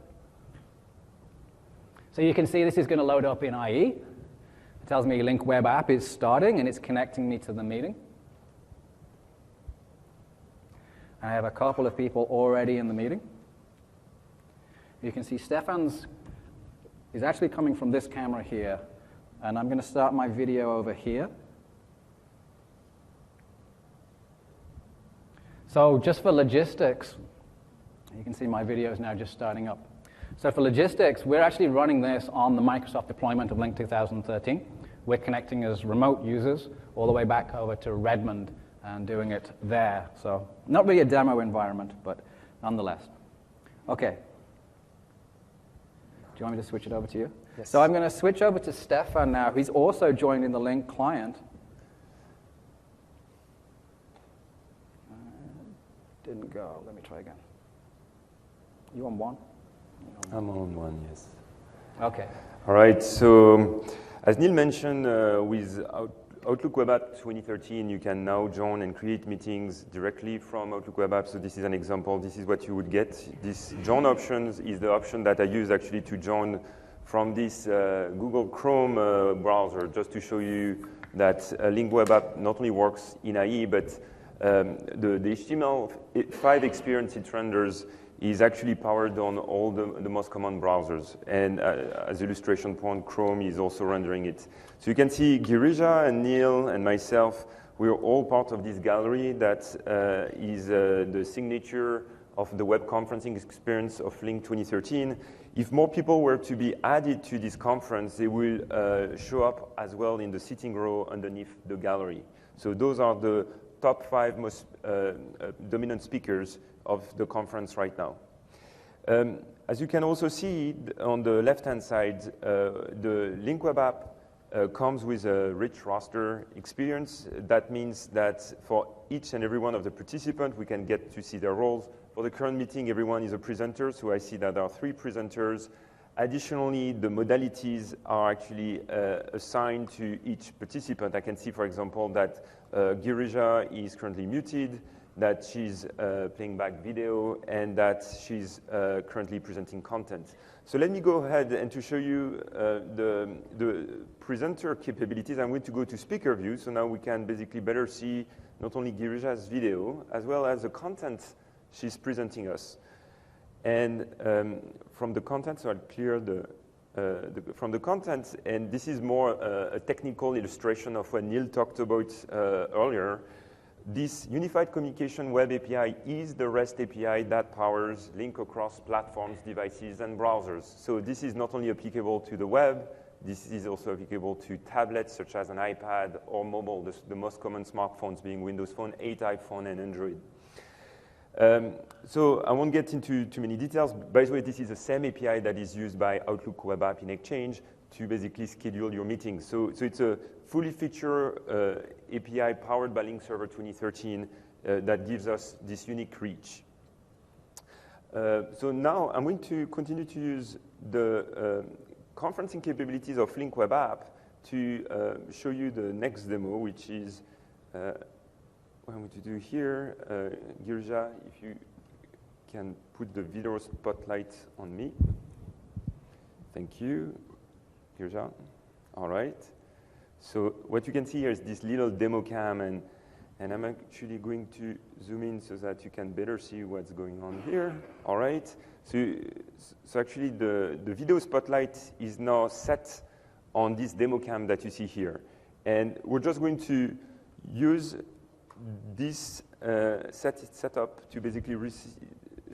So you can see this is going to load up in IE. It tells me Lync Web App is starting, and it's connecting me to the meeting. I have a couple of people already in the meeting. You can see Stefan's is actually coming from this camera here, and I'm going to start my video over here. So just for logistics, you can see my video is now just starting up. So for logistics, we're actually running this on the Microsoft deployment of Lync 2013. We're connecting as remote users all the way back over to Redmond and doing it there. So not really a demo environment, but nonetheless. Okay. Do you want me to switch it over to you? Yes. So I'm going to switch over to Stefan now. He's also joined in the Lync client. Didn't go. Let me try again. You on one? I'm on one, yes. Okay. All right, so as Neil mentioned, with Outlook Web App 2013, you can now join and create meetings directly from Outlook Web App. So this is an example. This is what you would get. This join options is the option that I use actually to join from this Google Chrome browser, just to show you that Lync Web App not only works in IE, but the HTML5 experience it renders is actually powered on all the most common browsers. And as illustration point, Chrome is also rendering it. So you can see Girija and Neil and myself, we're all part of this gallery that is the signature of the web conferencing experience of Lync 2013. If more people were to be added to this conference, they will show up as well in the sitting row underneath the gallery. So those are the top 5 most dominant speakers of the conference right now. As you can also see on the left-hand side, the Lync Web App comes with a rich roster experience. That means that for each and every one of the participants, we can get to see their roles. For the current meeting, everyone is a presenter, so I see that there are 3 presenters. Additionally, the modalities are actually assigned to each participant. I can see, for example, that Girija is currently muted, that she's playing back video, and that she's currently presenting content. So let me go ahead and to show you the presenter capabilities. I'm going to go to speaker view, so now we can basically better see not only Girija's video, as well as the content she's presenting us. And from the content, so I'll clear from the content, and this is more a technical illustration of what Neil talked about earlier. This Unified Communication Web API is the REST API that powers Lync across platforms, devices, and browsers. So this is not only applicable to the web, this is also applicable to tablets such as an iPad or mobile, the most common smartphones being Windows Phone 8, iPhone, and Android. So I won't get into too many details. By the way, this is the same API that is used by Outlook Web App in Exchange to basically schedule your meetings. So it's a fully featured API powered by Lync Server 2013 that gives us this unique reach. So now I'm going to continue to use the conferencing capabilities of Lync Web App to show you the next demo, which is what I'm going to do here. Girija, if you can put the video spotlight on me. Thank you, Girija. All right. So what you can see here is this little demo cam, and I'm actually going to zoom in so that you can better see what's going on here. All right. So actually the video spotlight is now set on this demo cam that you see here. And we're just going to use this setup to basically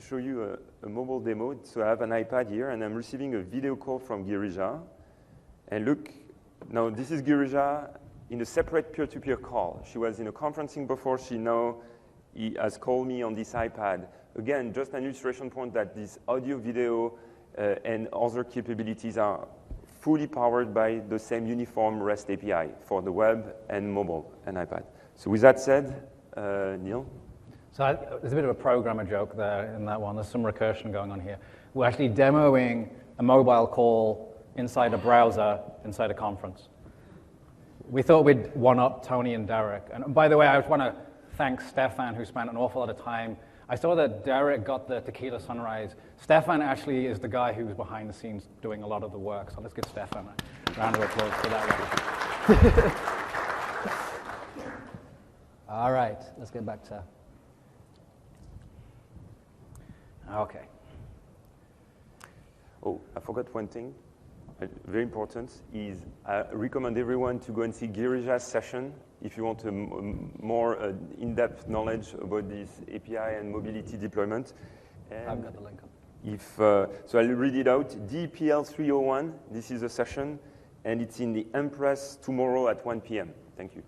show you a mobile demo. So I have an iPad here, and I'm receiving a video call from Girija. And look, now this is Girija in a separate peer-to-peer call. She was in a conferencing before. He has called me on this iPad. Again, just an illustration point that this audio, video, and other capabilities are fully powered by the same uniform REST API for the web and mobile and iPad. So with that said, Neil? So there's a bit of a programmer joke there in that one. There's some recursion going on here. We're actually demoing a mobile call inside a browser, inside a conference. We thought we'd one-up Tony and Derek. And by the way, I want to thank Stefan, who spent an awful lot of time. I saw that Derek got the Tequila Sunrise. Stefan actually is the guy who's behind the scenes doing a lot of the work. So let's give Stefan a round of applause for that one. All right, let's get back to... Okay. Oh, I forgot one thing. Very important is I recommend everyone to go and see Girija's session if you want a more in-depth knowledge about this API and mobility deployment. And I've got the link up. So I'll read it out. DPL 301, this is a session, and it's in the Empress tomorrow at 1 p.m. Thank you.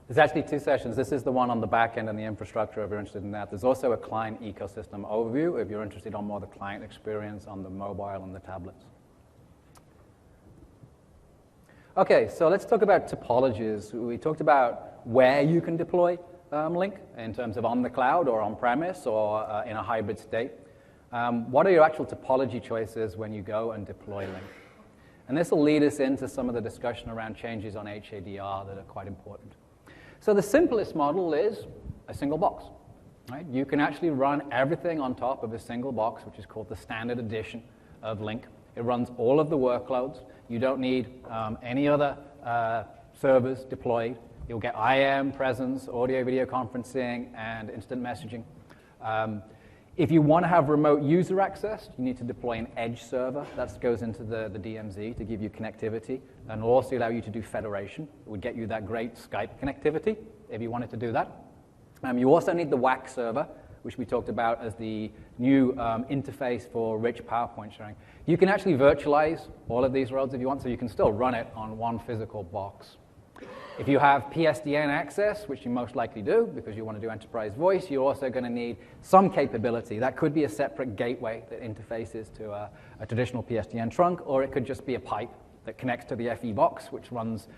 There's actually two sessions. This is the one on the back end and the infrastructure if you're interested in that. There's also a client ecosystem overview if you're interested on more the client experience on the mobile and the tablets. Okay, so let's talk about topologies. We talked about where you can deploy Lync in terms of on the cloud or on-premise or in a hybrid state. What are your actual topology choices when you go and deploy Lync? And this will lead us into some of the discussion around changes on HADR that are quite important. So the simplest model is a single box. Right? You can actually run everything on top of a single box, which is called the standard edition of Lync. It runs all of the workloads. You don't need any other servers deployed. You'll get IM, presence, audio, video conferencing, and instant messaging. If you want to have remote user access, you need to deploy an edge server. That goes into the DMZ to give you connectivity, and will also allow you to do federation. It would get you that great Skype connectivity if you wanted to do that. You also need the WAC server, which we talked about as the new interface for rich PowerPoint sharing. You can actually virtualize all of these roads if you want, so you can still run it on one physical box. If you have PSTN access, which you most likely do because you want to do enterprise voice, you're also going to need some capability. That could be a separate gateway that interfaces to a traditional PSTN trunk, or it could just be a pipe that connects to the FE box, which runs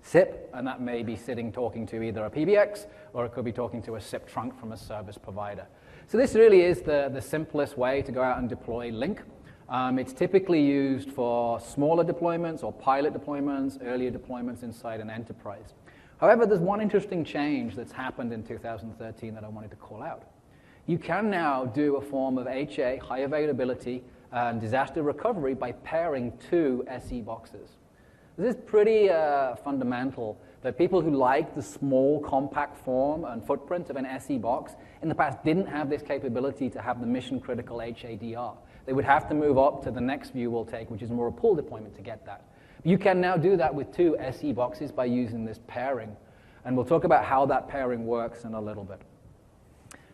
SIP, and that may be talking to either a PBX, or it could be talking to a SIP trunk from a service provider. So this really is the simplest way to go out and deploy Lync. It's typically used for smaller deployments or pilot deployments, earlier deployments inside an enterprise. However, there's one interesting change that's happened in 2013 that I wanted to call out. You can now do a form of HA, high availability, and disaster recovery by pairing two SE boxes. This is pretty fundamental, that people who like the small, compact form and footprint of an SE box in the past didn't have this capability to have the mission-critical HADR. They would have to move up to the next view we'll take, which is more a pool deployment to get that. You can now do that with two SE boxes by using this pairing. And we'll talk about how that pairing works in a little bit.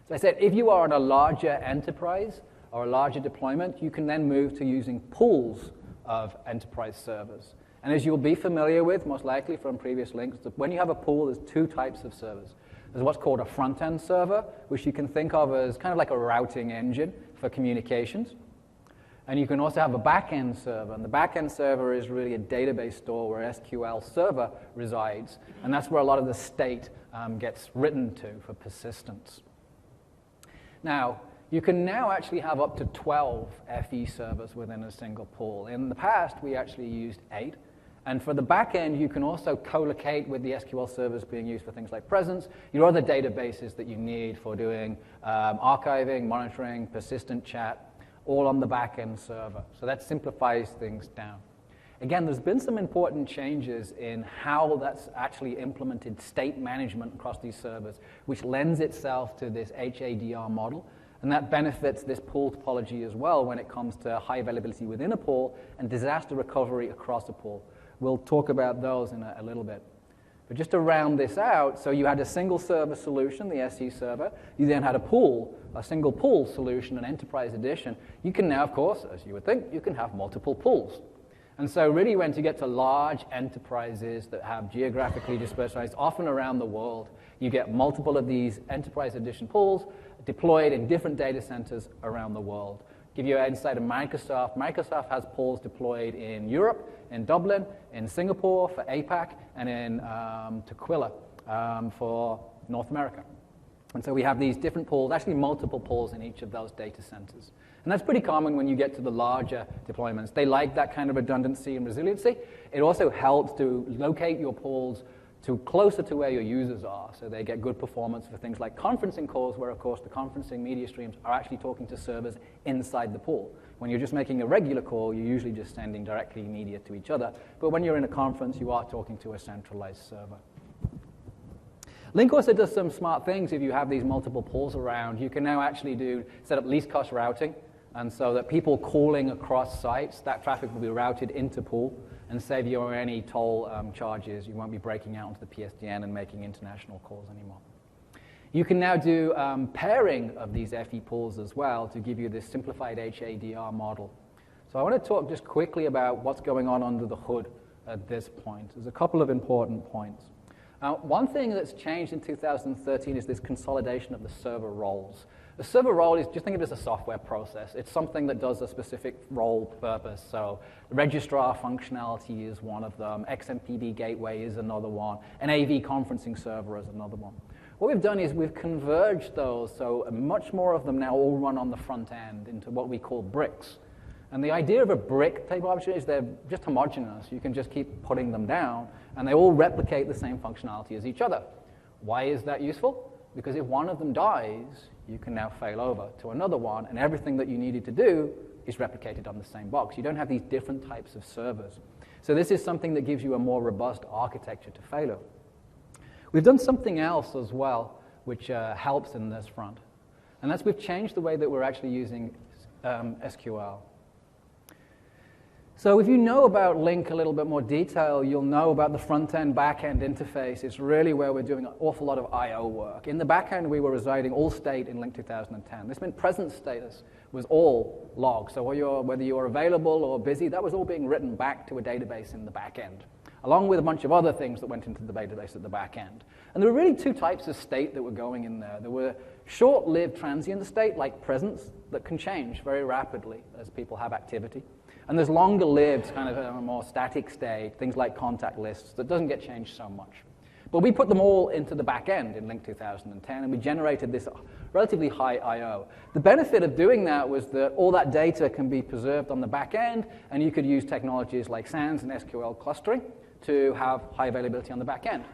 So I said, if you are in a larger enterprise or a larger deployment, you can then move to using pools of enterprise servers. And as you'll be familiar with, most likely from previous links, when you have a pool, there's two types of servers. There's what's called a front-end server, which you can think of as kind of like a routing engine for communications. And you can also have a back-end server. And the back-end server is really a database store where SQL Server resides. And that's where a lot of the state gets written to for persistence. Now, you can now actually have up to 12 FE servers within a single pool. In the past, we actually used 8. And for the back end, you can also co-locate with the SQL servers being used for things like presence, your other databases that you need for doing archiving, monitoring, persistent chat, all on the back end server. So that simplifies things down. Again, there's been some important changes in how that's actually implemented state management across these servers, which lends itself to this HADR model. And that benefits this pool topology as well when it comes to high availability within a pool and disaster recovery across a pool. We'll talk about those in a little bit. But just to round this out, so you had a single server solution, the SE server. You then had a pool, a single pool solution, an enterprise edition. You can now, of course, as you would think, you can have multiple pools. And so really when you get to large enterprises that have geographically dispersed sites, often around the world, you get multiple of these enterprise edition pools deployed in different data centers around the world. Give you an insight of Microsoft. Microsoft has pools deployed in Europe, in Dublin, in Singapore for APAC, and in Tukwila for North America. And so we have these different pools, actually multiple pools in each of those data centers. And that's pretty common when you get to the larger deployments. They like that kind of redundancy and resiliency. It also helps to locate your pools closer to where your users are, so they get good performance for things like conferencing calls, where, of course, the conferencing media streams are actually talking to servers inside the pool. When you're just making a regular call, you're usually just sending directly media to each other. But when you're in a conference, you are talking to a centralized server. Lync also does some smart things. If you have these multiple pools around, you can now actually set up least cost routing, and so that people calling across sites, that traffic will be routed into pool and save you any toll charges. You won't be breaking out into the PSTN and making international calls anymore. You can now do pairing of these FE pools as well to give you this simplified HADR model. So I want to talk just quickly about what's going on under the hood at this point. There's a couple of important points. One thing that's changed in 2013 is this consolidation of the server roles. The server role is, just think of it as a software process. It's something that does a specific role purpose. So registrar functionality is one of them. XMPP gateway is another one. An AV conferencing server is another one. What we've done is we've converged those, so much more of them now all run on the front end into what we call bricks. And the idea of a brick type of option is they're just homogeneous. You can just keep putting them down, and they all replicate the same functionality as each other. Why is that useful? Because if one of them dies, you can now fail over to another one, and everything that you needed to do is replicated on the same box. You don't have these different types of servers. So this is something that gives you a more robust architecture to fail over. We've done something else as well, which helps in this front. And that's we've changed the way that we're actually using SQL. So if you know about Lync a little bit more detail, you'll know about the front-end, back-end interface. It's really where we're doing an awful lot of I/O work. In the back-end, we were residing all state in Lync 2010. This meant present status was all logged. So whether you were available or busy, that was all being written back to a database in the back-end, along with a bunch of other things that went into the database at the back-end. And there were really two types of state that were going in there. There were short-lived transient state, like presence, that can change very rapidly as people have activity. And there's longer-lived, kind of a more static state, things like contact lists, that doesn't get changed so much. But we put them all into the back end in Lync 2010, and we generated this relatively high I/O. The benefit of doing that was that all that data can be preserved on the back end, and you could use technologies like SANS and SQL clustering to have high availability on the back end.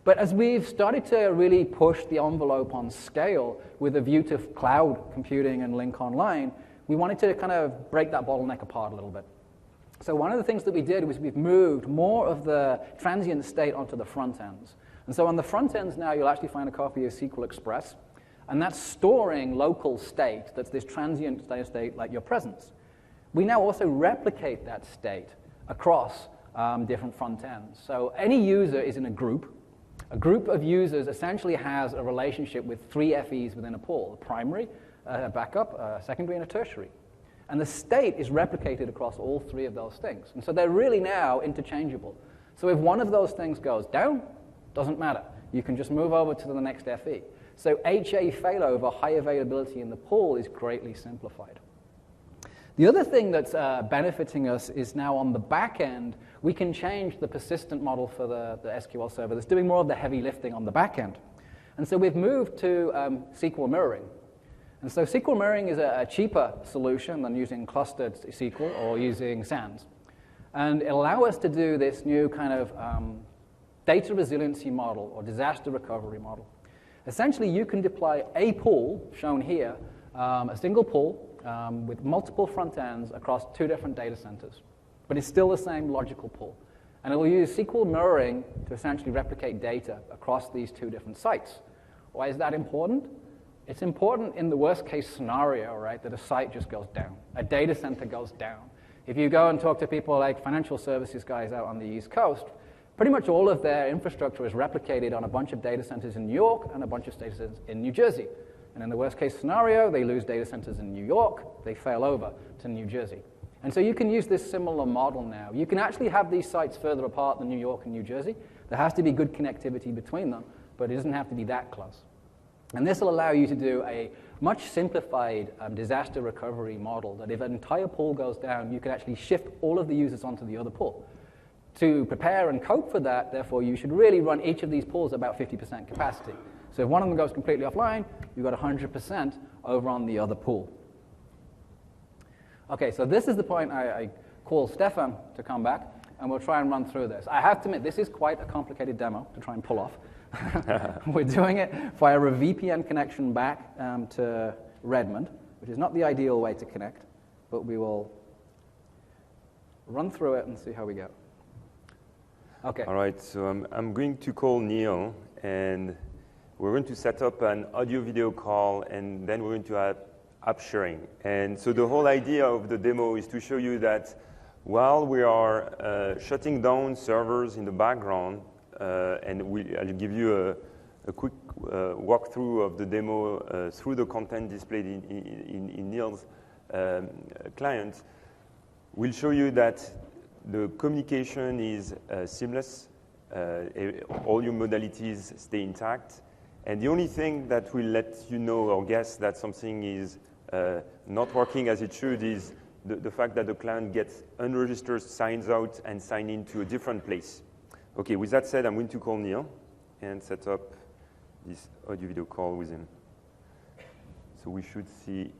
But as we've started to really push the envelope on scale with a view to cloud computing and Lync Online, we wanted to kind of break that bottleneck apart a little bit. So one of the things that we did was we've moved more of the transient state onto the front ends. And so on the front ends now, you'll actually find a copy of SQL Express, and that's storing local state. That's this transient state like your presence. We now also replicate that state across different front ends. So any user is in a group. A group of users essentially has a relationship with three FEs within a pool: a primary, a backup, a secondary, and a tertiary. And the state is replicated across all three of those things. And so they're really now interchangeable. So if one of those things goes down, doesn't matter. You can just move over to the next FE. So HA failover, high availability in the pool, is greatly simplified. The other thing that's benefiting us is now on the back end, we can change the persistent model for the SQL server that's doing more of the heavy lifting on the back end. And so we've moved to SQL mirroring. And so SQL mirroring is a cheaper solution than using clustered SQL or using SANS. And it allows us to do this new kind of data resiliency model or disaster recovery model. Essentially, you can deploy a pool, shown here, a single pool with multiple front ends across two different data centers. But it's still the same logical pool. And it will use SQL mirroring to essentially replicate data across these two different sites. Why is that important? It's important in the worst case scenario, right, that a site just goes down, a data center goes down. If you go and talk to people like financial services guys out on the East Coast, pretty much all of their infrastructure is replicated on a bunch of data centers in New York and a bunch of data centers in New Jersey. And in the worst case scenario, they lose data centers in New York, they fail over to New Jersey. And so you can use this similar model now. You can actually have these sites further apart than New York and New Jersey. There has to be good connectivity between them, but it doesn't have to be that close. And this will allow you to do a much simplified disaster recovery model that if an entire pool goes down, you can actually shift all of the users onto the other pool. To prepare and cope for that, therefore, you should really run each of these pools at about 50% capacity. So if one of them goes completely offline, you've got 100% over on the other pool. Okay, so this is the point I call Stefan to come back, and we'll try and run through this. I have to admit, this is quite a complicated demo to try and pull off. We're doing it via a VPN connection back to Redmond, which is not the ideal way to connect, but we will run through it and see how we go. Okay. All right, so I'm going to call Neil, and we're going to set up an audio-video call, and then we're going to have app sharing. And so the whole idea of the demo is to show you that while we are shutting down servers in the background, and I'll give you a quick walkthrough of the demo through the content displayed in Neil's client, we'll show you that the communication is seamless, all your modalities stay intact, and the only thing that will let you know or guess that something is not working as it should is the fact that the client gets unregistered signs out and sign in to a different place. Okay, with that said, I'm going to call Neil and set up this audio-video call with him. So we should see.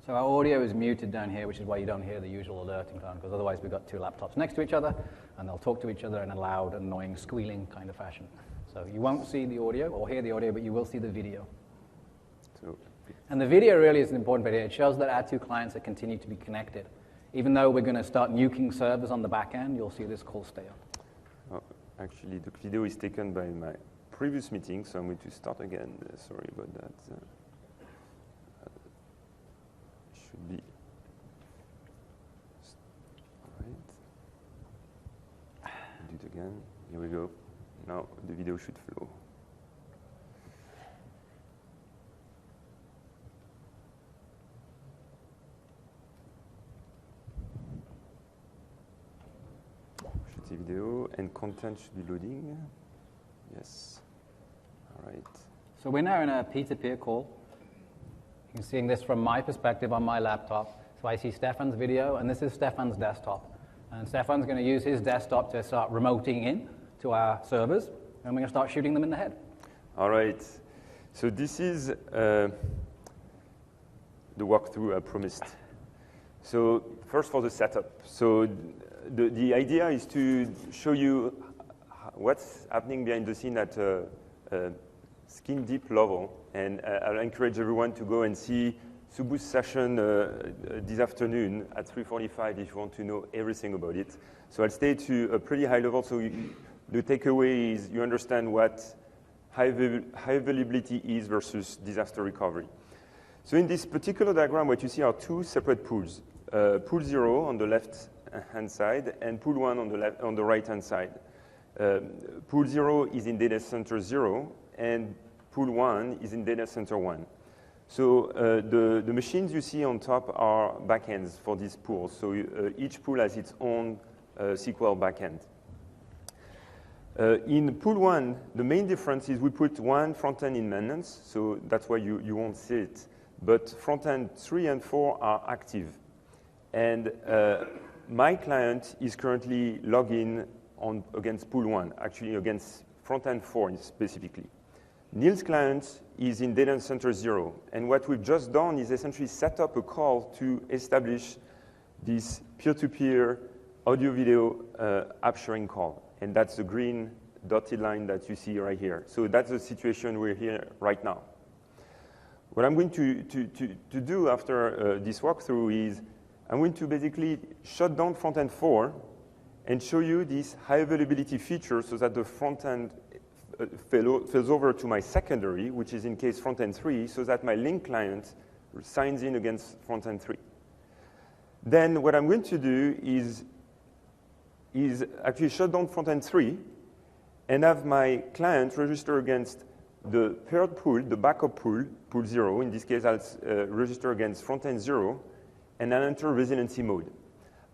So our audio is muted down here, which is why you don't hear the usual alerting tone, because otherwise we've got two laptops next to each other, and they'll talk to each other in a loud, annoying, squealing kind of fashion. So you won't see the audio or hear the audio, but you will see the video. And the video really is an important bit here. It shows that our two clients are continue to be connected. Even though we're going to start nuking servers on the back end, you'll see this call stay up. Oh, actually, the video is taken by my previous meeting, so I'm going to start again. Sorry about that. Should be. All right. Do it again. Here we go. Now the video should flow. Should see video and content should be loading. Yes. All right. So we're now in a peer-to-peer call. You're seeing this from my perspective on my laptop. So I see Stefan's video, and this is Stefan's desktop. And Stefan's going to use his desktop to start remoting in to our servers, and we're going to start shooting them in the head. All right. So this is the walkthrough I promised. So first for the setup. So the idea is to show you what's happening behind the scene at a skin deep level. And I'll encourage everyone to go and see Subbu's session this afternoon at 3:45 if you want to know everything about it. So I'll stay to a pretty high level. So the takeaway is you understand what high availability is versus disaster recovery. So in this particular diagram, what you see are two separate pools. Pool 0 on the left-hand side and pool 1 on the right-hand side. Pool 0 is in data center 0, and pool 1 is in data center 1. So the machines you see on top are backends for these pools. So each pool has its own SQL backend. In pool 1, the main difference is we put one front-end in maintenance, so that's why you won't see it. But front-end 3 and 4 are active. And my client is currently logging against pool 1, actually against front-end 4 specifically. Neil's client is in data center 0, and what we've just done is essentially set up a call to establish this peer-to-peer audio-video app sharing call, and that's the green dotted line that you see right here. So that's the situation we're here right now. What I'm going to do after this walkthrough is I'm going to basically shut down front-end 4 and show you this high availability feature so that the front-end fails over to my secondary, which is in case front-end 3, so that my Lync client signs in against front-end 3. Then what I'm going to do is actually shut down front-end 3 and have my client register against the paired pool, the backup pool, pool 0, in this case I'll register against frontend 0, and I'll enter resiliency mode.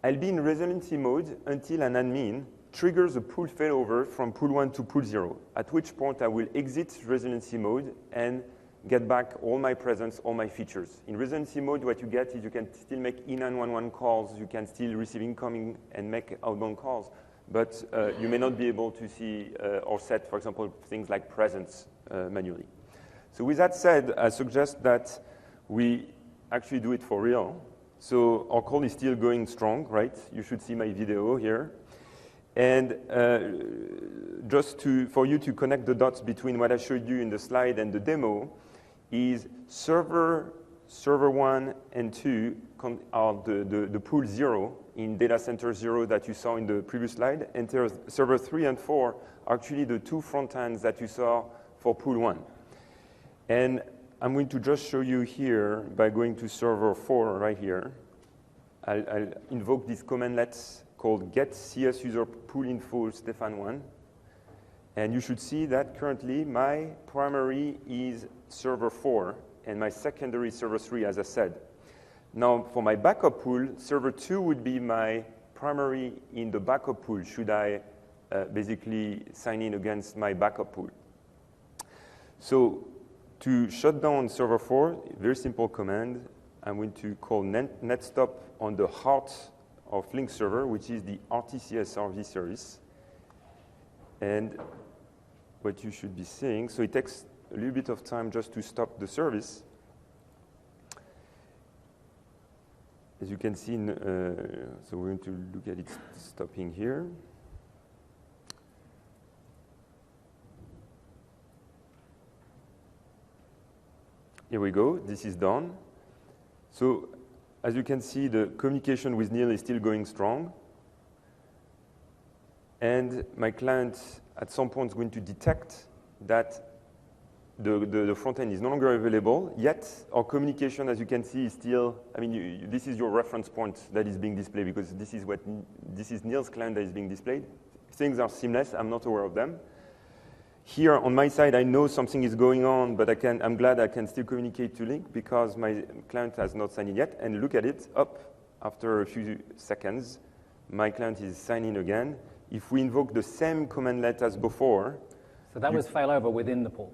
I'll be in resiliency mode until an admin triggers a pool failover from pool 1 to pool 0, at which point I will exit resiliency mode and get back all my presence, all my features. In resiliency mode, what you get is you can still make E911 calls, you can still receive incoming and make outbound calls, but you may not be able to see or set, for example, things like presence manually. So with that said, I suggest that we actually do it for real. So our call is still going strong, right? You should see my video here. And just for you to connect the dots between what I showed you in the slide and the demo is server 1 and 2 are the pool 0 in data center 0 that you saw in the previous slide, and server 3 and 4 are actually the two front ends that you saw for pool 1. And I'm going to just show you here by going to server 4 right here. I'll invoke this commandlet called get CS user pool info Stefan1. And you should see that currently my primary is server 4 and my secondary is server 3, as I said. Now for my backup pool, server 2 would be my primary in the backup pool should I basically sign in against my backup pool. So to shut down server 4, very simple command. I'm going to call netstop on the heart of Lync server, which is the RTCS-RV service. And what you should be seeing, so it takes a little bit of time just to stop the service. As you can see, so we're going to look at it stopping here. Here we go, this is done. So as you can see, the communication with Neil is still going strong. And my client at some point is going to detect that the front end is no longer available, yet our communication, as you can see, is still, I mean, this is your reference point that is being displayed because this is Neil's client that is being displayed. Things are seamless, I'm not aware of them. Here on my side, I know something is going on, but I'm glad I can still communicate to Lync because my client has not signed in yet. And look at it, up after a few seconds, my client is signing again. If we invoke the same commandlet as before. So that was failover within the pool.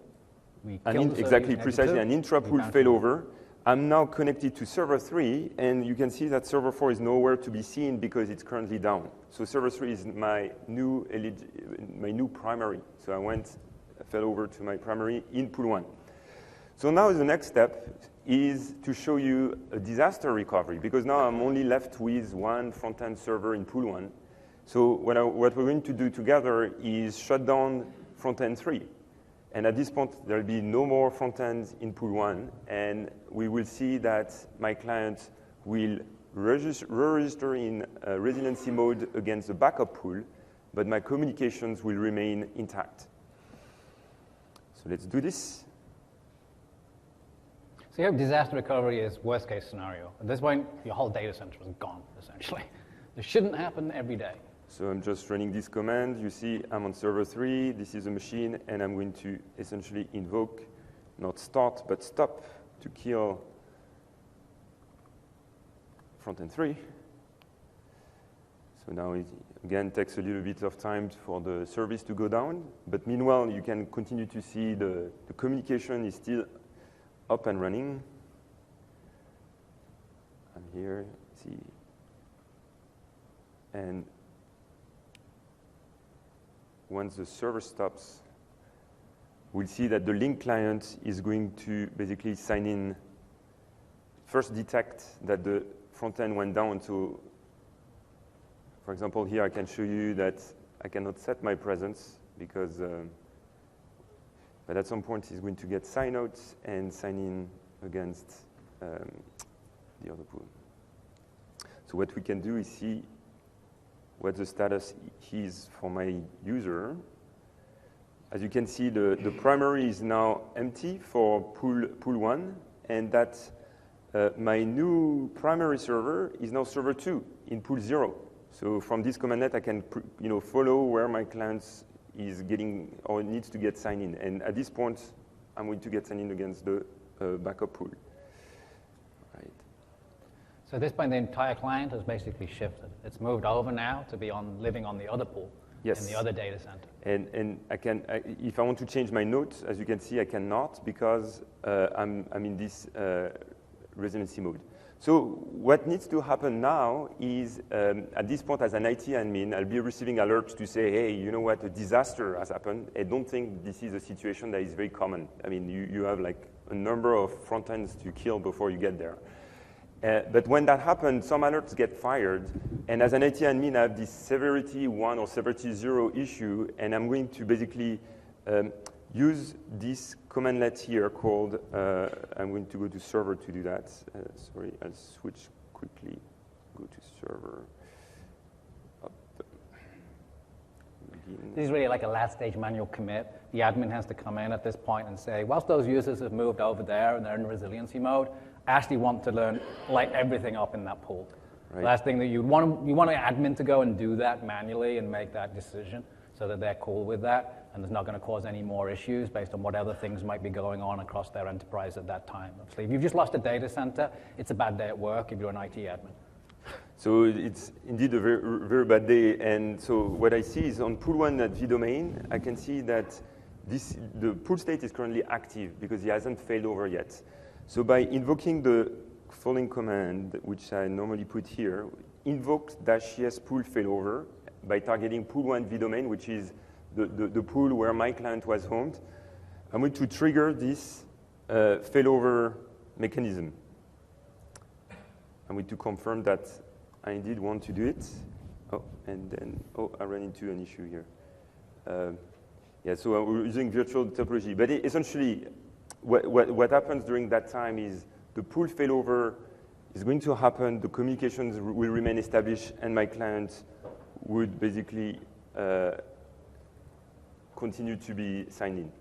Exactly, precisely, an intra-pool failover. I'm now connected to server 3, and you can see that server 4 is nowhere to be seen because it's currently down. So server 3 is my new primary. So I fell over to my primary in pool 1. So now the next step is to show you a disaster recovery, because now I'm only left with one front-end server in pool 1. So what we're going to do together is shut down front-end 3. And at this point, there'll be no more front ends in pool 1, and we will see that my client will re-register in resiliency mode against the backup pool, but my communications will remain intact. So let's do this. So your disaster recovery is worst case scenario. At this point, your whole data center is gone, essentially. This shouldn't happen every day. So I'm just running this command. You see I'm on server 3. This is a machine, and I'm going to essentially invoke, not start, but stop to kill front-end 3. So now it, again, takes a little bit of time for the service to go down. But meanwhile, you can continue to see the communication is still up and running. I'm here, see. And once the server stops, we'll see that the Lync client is going to basically sign in, first detect that the front end went down. So, for example, here I can show you that I cannot set my presence because, but at some point he's going to get sign out and sign in against the other pool. So what we can do is see what the status is for my user. As you can see, the primary is now empty for pool 1, and that my new primary server is now server 2 in pool 0. So from this commandlet, I can follow where my client is getting or needs to get signed in. And at this point, I'm going to get sent in against the backup pool. Right. So at this point, the entire client has basically shifted. It's moved over now to be living on the other pool. Yes. In the other data center. And if I want to change my notes, as you can see, I cannot because I'm in this resiliency mode. So what needs to happen now is, at this point, as an IT admin, I'll be receiving alerts to say, hey, you know what, a disaster has happened. I don't think this is a situation that is very common. I mean, you have like a number of front ends to kill before you get there. But when that happens, some alerts get fired, and as an IT admin, I have this severity 1 or severity 0 issue, and I'm going to basically use this commandlet here called, I'm going to go to server to do that. Sorry, I'll switch quickly, go to server. Up. This is really like a last stage manual commit. The admin has to come in at this point and say, whilst those users have moved over there and they're in resiliency mode, I actually want to light everything up in that pool. Right. Last thing that you want an admin to go and do that manually and make that decision so that they're cool with that and it's not going to cause any more issues based on what other things might be going on across their enterprise at that time. Obviously, if you've just lost a data center, it's a bad day at work if you're an IT admin. So it's indeed a very, very bad day. And so what I see is on pool 1 at vdomain, I can see that the pool state is currently active because it hasn't failed over yet. So by invoking the following command, which I normally put here, invoke -es pool failover by targeting pool 1 vdomain, which is the pool where my client was homed, I'm going to trigger this failover mechanism. I'm going to confirm that I indeed want to do it. Oh, and then, I ran into an issue here. Yeah, so we're using virtual topology. But essentially, what happens during that time is the pool failover is going to happen, the communications will remain established, and my client would basically continue to be signed in.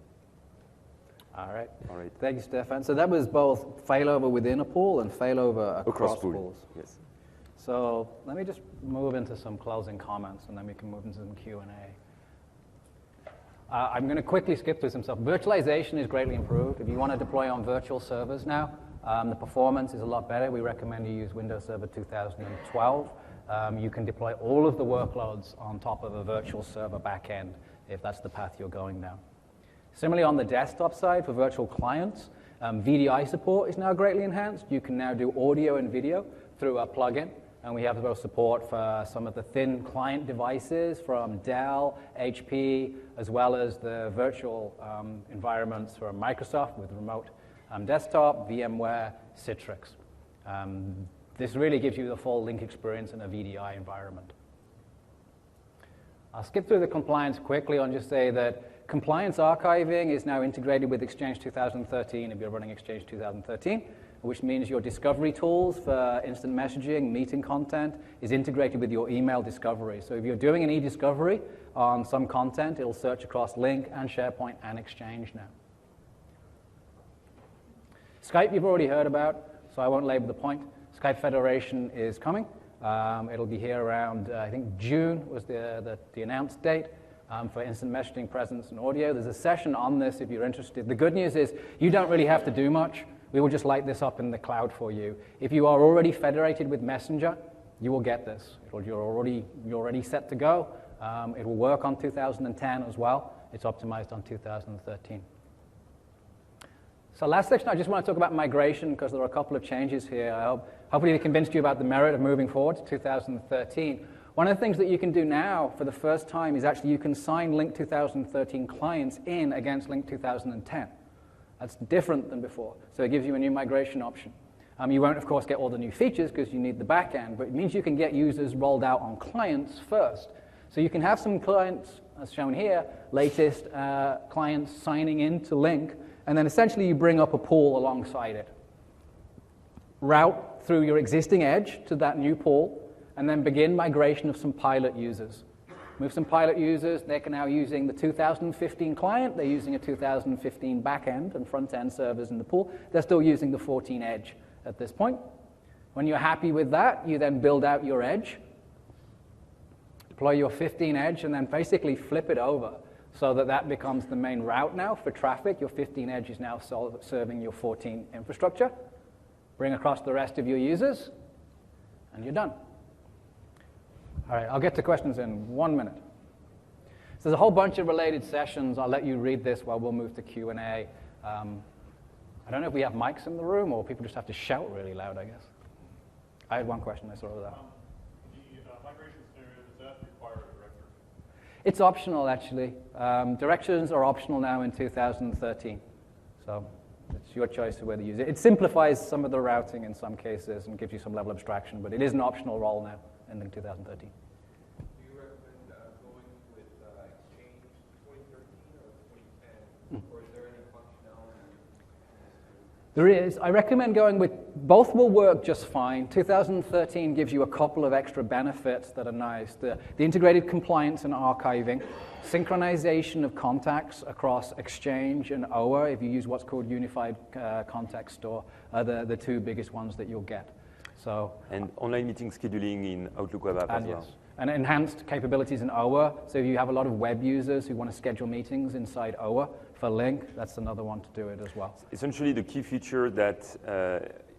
All right. All right. Thank you, Stefan. So that was both failover within a pool and failover across pools. Yes. So let me just move into some closing comments, and then we can move into some Q&A. I'm going to quickly skip through some stuff. Virtualization is greatly improved. If you want to deploy on virtual servers now, the performance is a lot better. We recommend you use Windows Server 2012. You can deploy all of the workloads on top of a virtual server backend if that's the path you're going down. Similarly, on the desktop side for virtual clients, VDI support is now greatly enhanced. You can now do audio and video through a plugin. And we have both support for some of the thin client devices from Dell, HP, as well as the virtual environments from Microsoft with remote desktop, VMware, Citrix. This really gives you the full Lync experience in a VDI environment. I'll skip through the compliance quickly and just say that compliance archiving is now integrated with Exchange 2013 if you're running Exchange 2013. Which means your discovery tools for instant messaging, meeting content, is integrated with your email discovery. So if you're doing an e-discovery on some content, it'll search across Lync and SharePoint and Exchange now. Skype you've already heard about, so I won't labor the point. Skype Federation is coming. It'll be here around, I think June was the announced date for instant messaging, presence, and audio. There's a session on this if you're interested. The good news is you don't really have to do much. We will just light this up in the cloud for you. If you are already federated with Messenger, you will get this. You're already set to go. It will work on 2010 as well. It's optimized on 2013. So last section, I just want to talk about migration because there are a couple of changes here. Hopefully they convinced you about the merit of moving forward to 2013. One of the things that you can do now for the first time is actually you can sign Lync 2013 clients in against Lync 2010. That's different than before. So it gives you a new migration option. You won't, of course, get all the new features because you need the back end, but it means you can get users rolled out on clients first. So you can have some clients, as shown here, latest clients signing into Lync, and then essentially you bring up a pool alongside it. Route through your existing edge to that new pool, and then begin migration of some pilot users. Move some pilot users, they're now using the 2015 client, they're using a 2015 backend and front-end servers in the pool. They're still using the 14 edge at this point. When you're happy with that, you then build out your edge, deploy your 15 edge, and then basically flip it over so that becomes the main route now for traffic. Your 15 edge is now serving your 14 infrastructure. Bring across the rest of your users, and you're done. All right, I'll get to questions in 1 minute. So there's a whole bunch of related sessions. I'll let you read this while we'll move to Q&A. I don't know if we have mics in the room or people just have to shout really loud, I guess. I had one question I saw over there. The migration scenario, does that require a director? It's optional, actually. Directions are optional now in 2013. So it's your choice of whether you use it. It simplifies some of the routing in some cases and gives you some level of abstraction, but it is an optional role now in 2013. There is. I recommend going with, both will work just fine. 2013 gives you a couple of extra benefits that are nice. The integrated compliance and archiving, synchronization of contacts across Exchange and OA, if you use what's called Unified Contact Store, are the two biggest ones that you'll get. So, and online meeting scheduling in Outlook Web App as well. Yes. And enhanced capabilities in OA. So if you have a lot of web users who want to schedule meetings inside OA for Lync, that's another one to do it as well. Essentially, the key feature that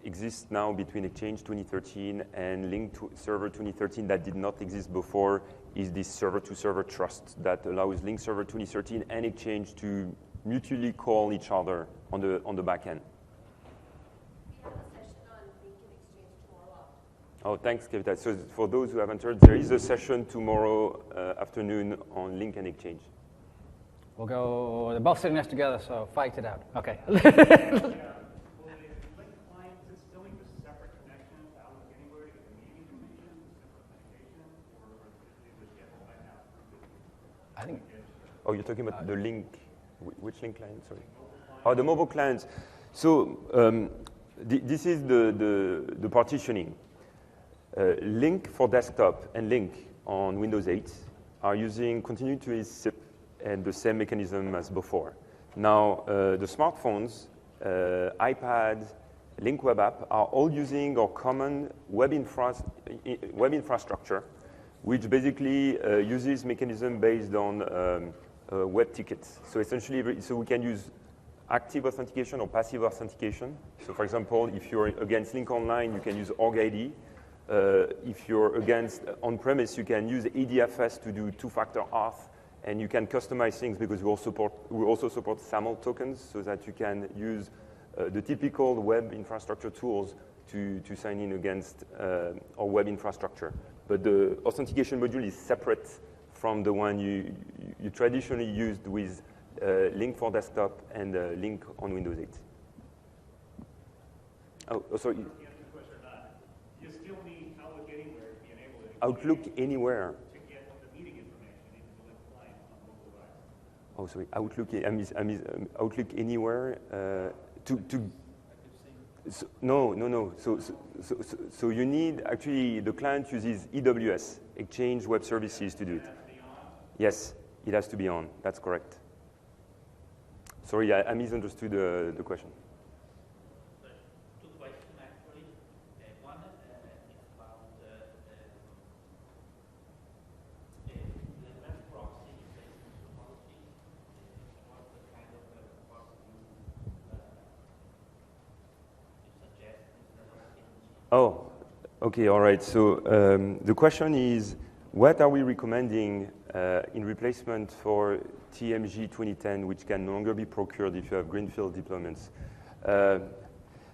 exists now between Exchange 2013 and Lync Server 2013 that did not exist before is this server-to-server trust that allows Lync Server 2013 and Exchange to mutually call each other on the back end. Oh, thanks, Kavita. So for those who haven't heard, there is a session tomorrow afternoon on Lync and Exchange. We'll go, they're both sitting next together, so fight it out. Okay. Will the Lync client still need a separate connection to Outlook Anywhere to get the meeting information, separate authentication, or is it just get all that now? I think. Oh, you're talking about the Lync, which Lync client, sorry? Oh, the mobile clients. So this is the partitioning. Lync for desktop and Lync on Windows 8 are using continue to use SIP and the same mechanism as before. Now, the smartphones, iPad, Lync Web App are all using our common web infrastructure, which basically uses mechanism based on web tickets. So essentially, so we can use active authentication or passive authentication. So for example, if you're against Lync Online, you can use OrgID. If you're against on-premise, you can use ADFS to do two-factor auth, and you can customize things because we also support SAML tokens so that you can use the typical web infrastructure tools to sign in against our web infrastructure. But the authentication module is separate from the one you traditionally used with Lync for desktop and Lync on Windows 8. Oh, sorry. You still need Outlook Anywhere to be enabled. Outlook Anywhere. To get the meeting information into the Lync client on mobile device. Oh, sorry. Outlook Anywhere no. So you need actually the client uses EWS, Exchange Web Services, to do it. Yes, it has to be on. That's correct. Sorry, I misunderstood the question. Oh, okay, all right. So the question is, what are we recommending in replacement for TMG 2010, which can no longer be procured if you have greenfield deployments?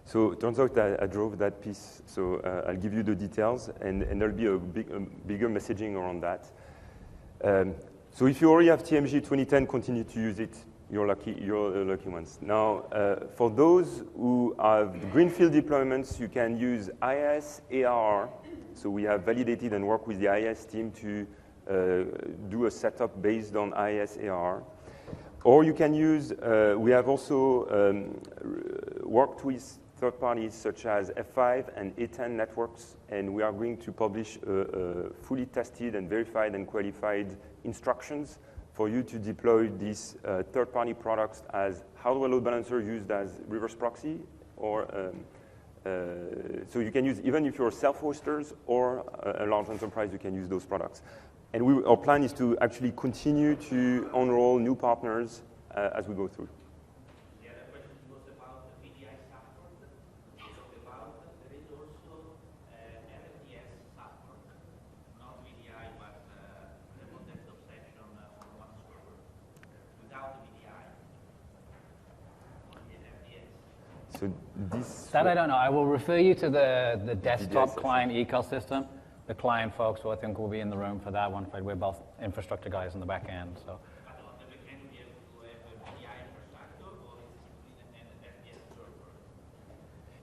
So it turns out that I drove that piece, so I'll give you the details, and there'll be a bigger messaging around that. So if you already have TMG 2010, continue to use it. You're the lucky ones. Now, for those who have greenfield deployments, you can use IIS ARR. So we have validated and worked with the IIS team to do a setup based on IIS ARR. Or you can use, we have also worked with third parties such as F5 and A10 networks, and we are going to publish fully tested and verified and qualified instructions for you to deploy these third-party products as hardware load balancer used as reverse proxy, or so you can use, even if you're self-hosters or a large enterprise, you can use those products. And our plan is to actually continue to enroll new partners as we go through. The other question was about the VDI support. So about there is also LFDS support, not VDI, but remote desktop session on one server. Without the VDI, only LFDS. So this That I don't know. I will refer you to the desktop session. client ecosystem. The client folks who I think will be in the room for that one. We're both infrastructure guys in the back end. So. But on the back end, we have to have a VDI infrastructure, or is it simply an LFDS server?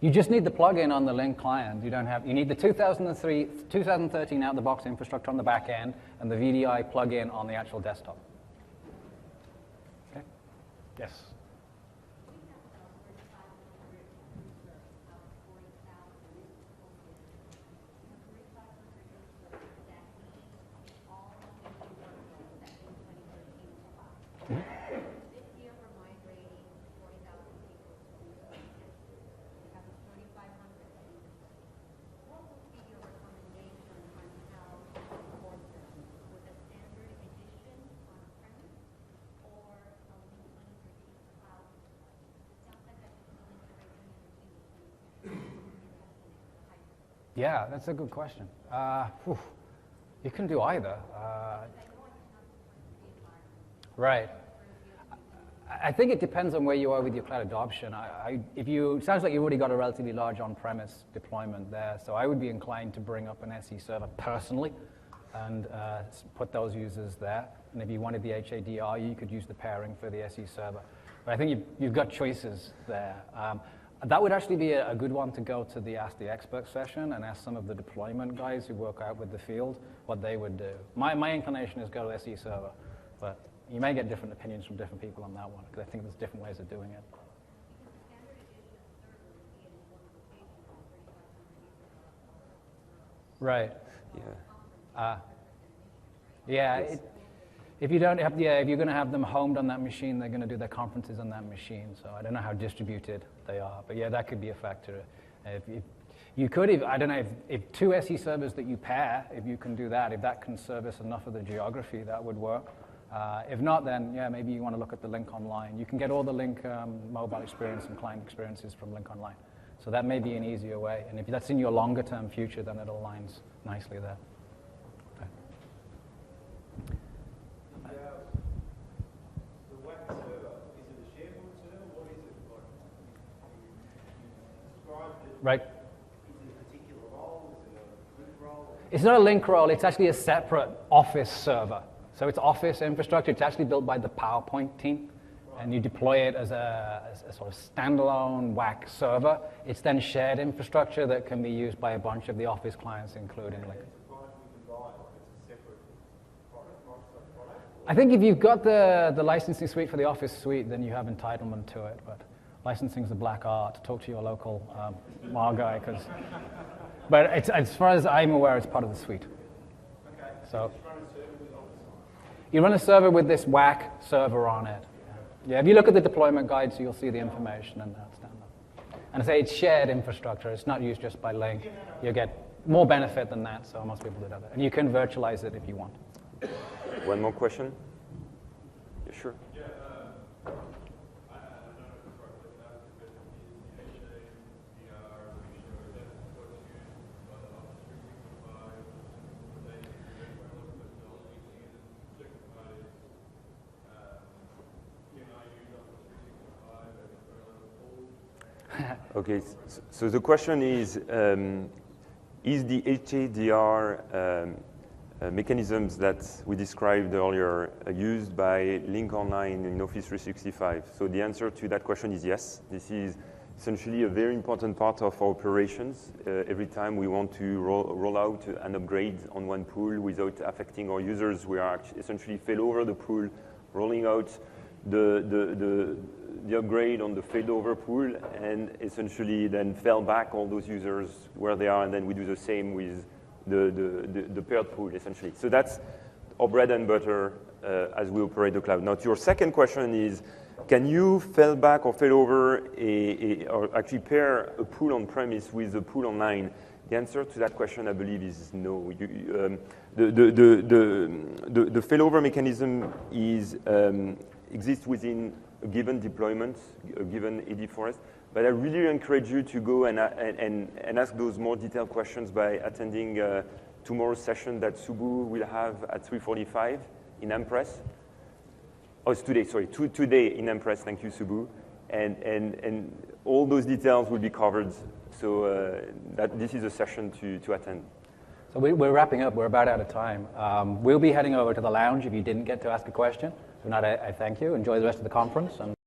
You just need the plugin on the Lync client. You don't have. You need the 2013 out-the-box infrastructure on the back end and the VDI plugin on the actual desktop. Okay. Yes. Yeah, that's a good question. You can do either. Right. I think it depends on where you are with your cloud adoption. It sounds like you've already got a relatively large on-premise deployment there, so I would be inclined to bring up an SE server personally and put those users there. And if you wanted the HADR, you could use the pairing for the SE server. But I think you've got choices there. That would actually be a good one to go to the Ask the Expert session and ask some of the deployment guys who work out with the field what they would do. My inclination is go to SE server, but you may get different opinions from different people on that one, because I think there's different ways of doing it. Right. Yeah. Yeah. If you don't have, if you're going to have them homed on that machine, they're going to do their conferences on that machine. So I don't know how distributed they are, but yeah, that could be a factor. If you could, I don't know, if two SE servers that you pair, if you can do that, if that can service enough of the geography, that would work. If not, then yeah, maybe you want to look at the Lync Online. You can get all the Lync mobile experience and client experiences from Lync Online. So that may be an easier way. And if that's in your longer term future, then it aligns nicely there. Right. It's not a Lync role, it's actually a separate Office server. So it's Office infrastructure, it's actually built by the PowerPoint team, and you deploy it as a sort of standalone WAC server. It's then shared infrastructure that can be used by a bunch of the Office clients, including Lync. I think if you've got the licensing suite for the Office suite, then you have entitlement to it, but licensing is the black art. Talk to your local MAR guy, but as far as I'm aware, it's part of the suite. Okay. So you run a server with this WAC server on it. Yeah, if you look at the deployment guides, you'll see the information and that's down there. And I say it's shared infrastructure. It's not used just by Lync. You get more benefit than that, so most people do that. And you can virtualize it if you want. One more question? Yeah, sure. Okay, so the question is the HADR mechanisms that we described earlier used by Lync Online in Office 365? So the answer to that question is yes. This is essentially a very important part of our operations. Every time we want to roll out an upgrade on one pool without affecting our users, we are essentially fail over the pool, rolling out the upgrade on the failover pool, and essentially then fell back all those users where they are, and then we do the same with the paired pool, essentially. So that's our bread and butter as we operate the cloud. Now, to your second question is, can you fail back or fail over or actually pair a pool on-premise with a pool online? The answer to that question, I believe, is no. The failover mechanism exists within a given deployment, a given AD forest. But I really encourage you to go and ask those more detailed questions by attending tomorrow's session that Subbu will have at 3:45 in Empress. Oh, it's today, sorry, today in Empress. Thank you, Subbu. And all those details will be covered. So this is a session to attend. So we're wrapping up. We're about out of time. We'll be heading over to the lounge if you didn't get to ask a question. If not, I thank you. Enjoy the rest of the conference. And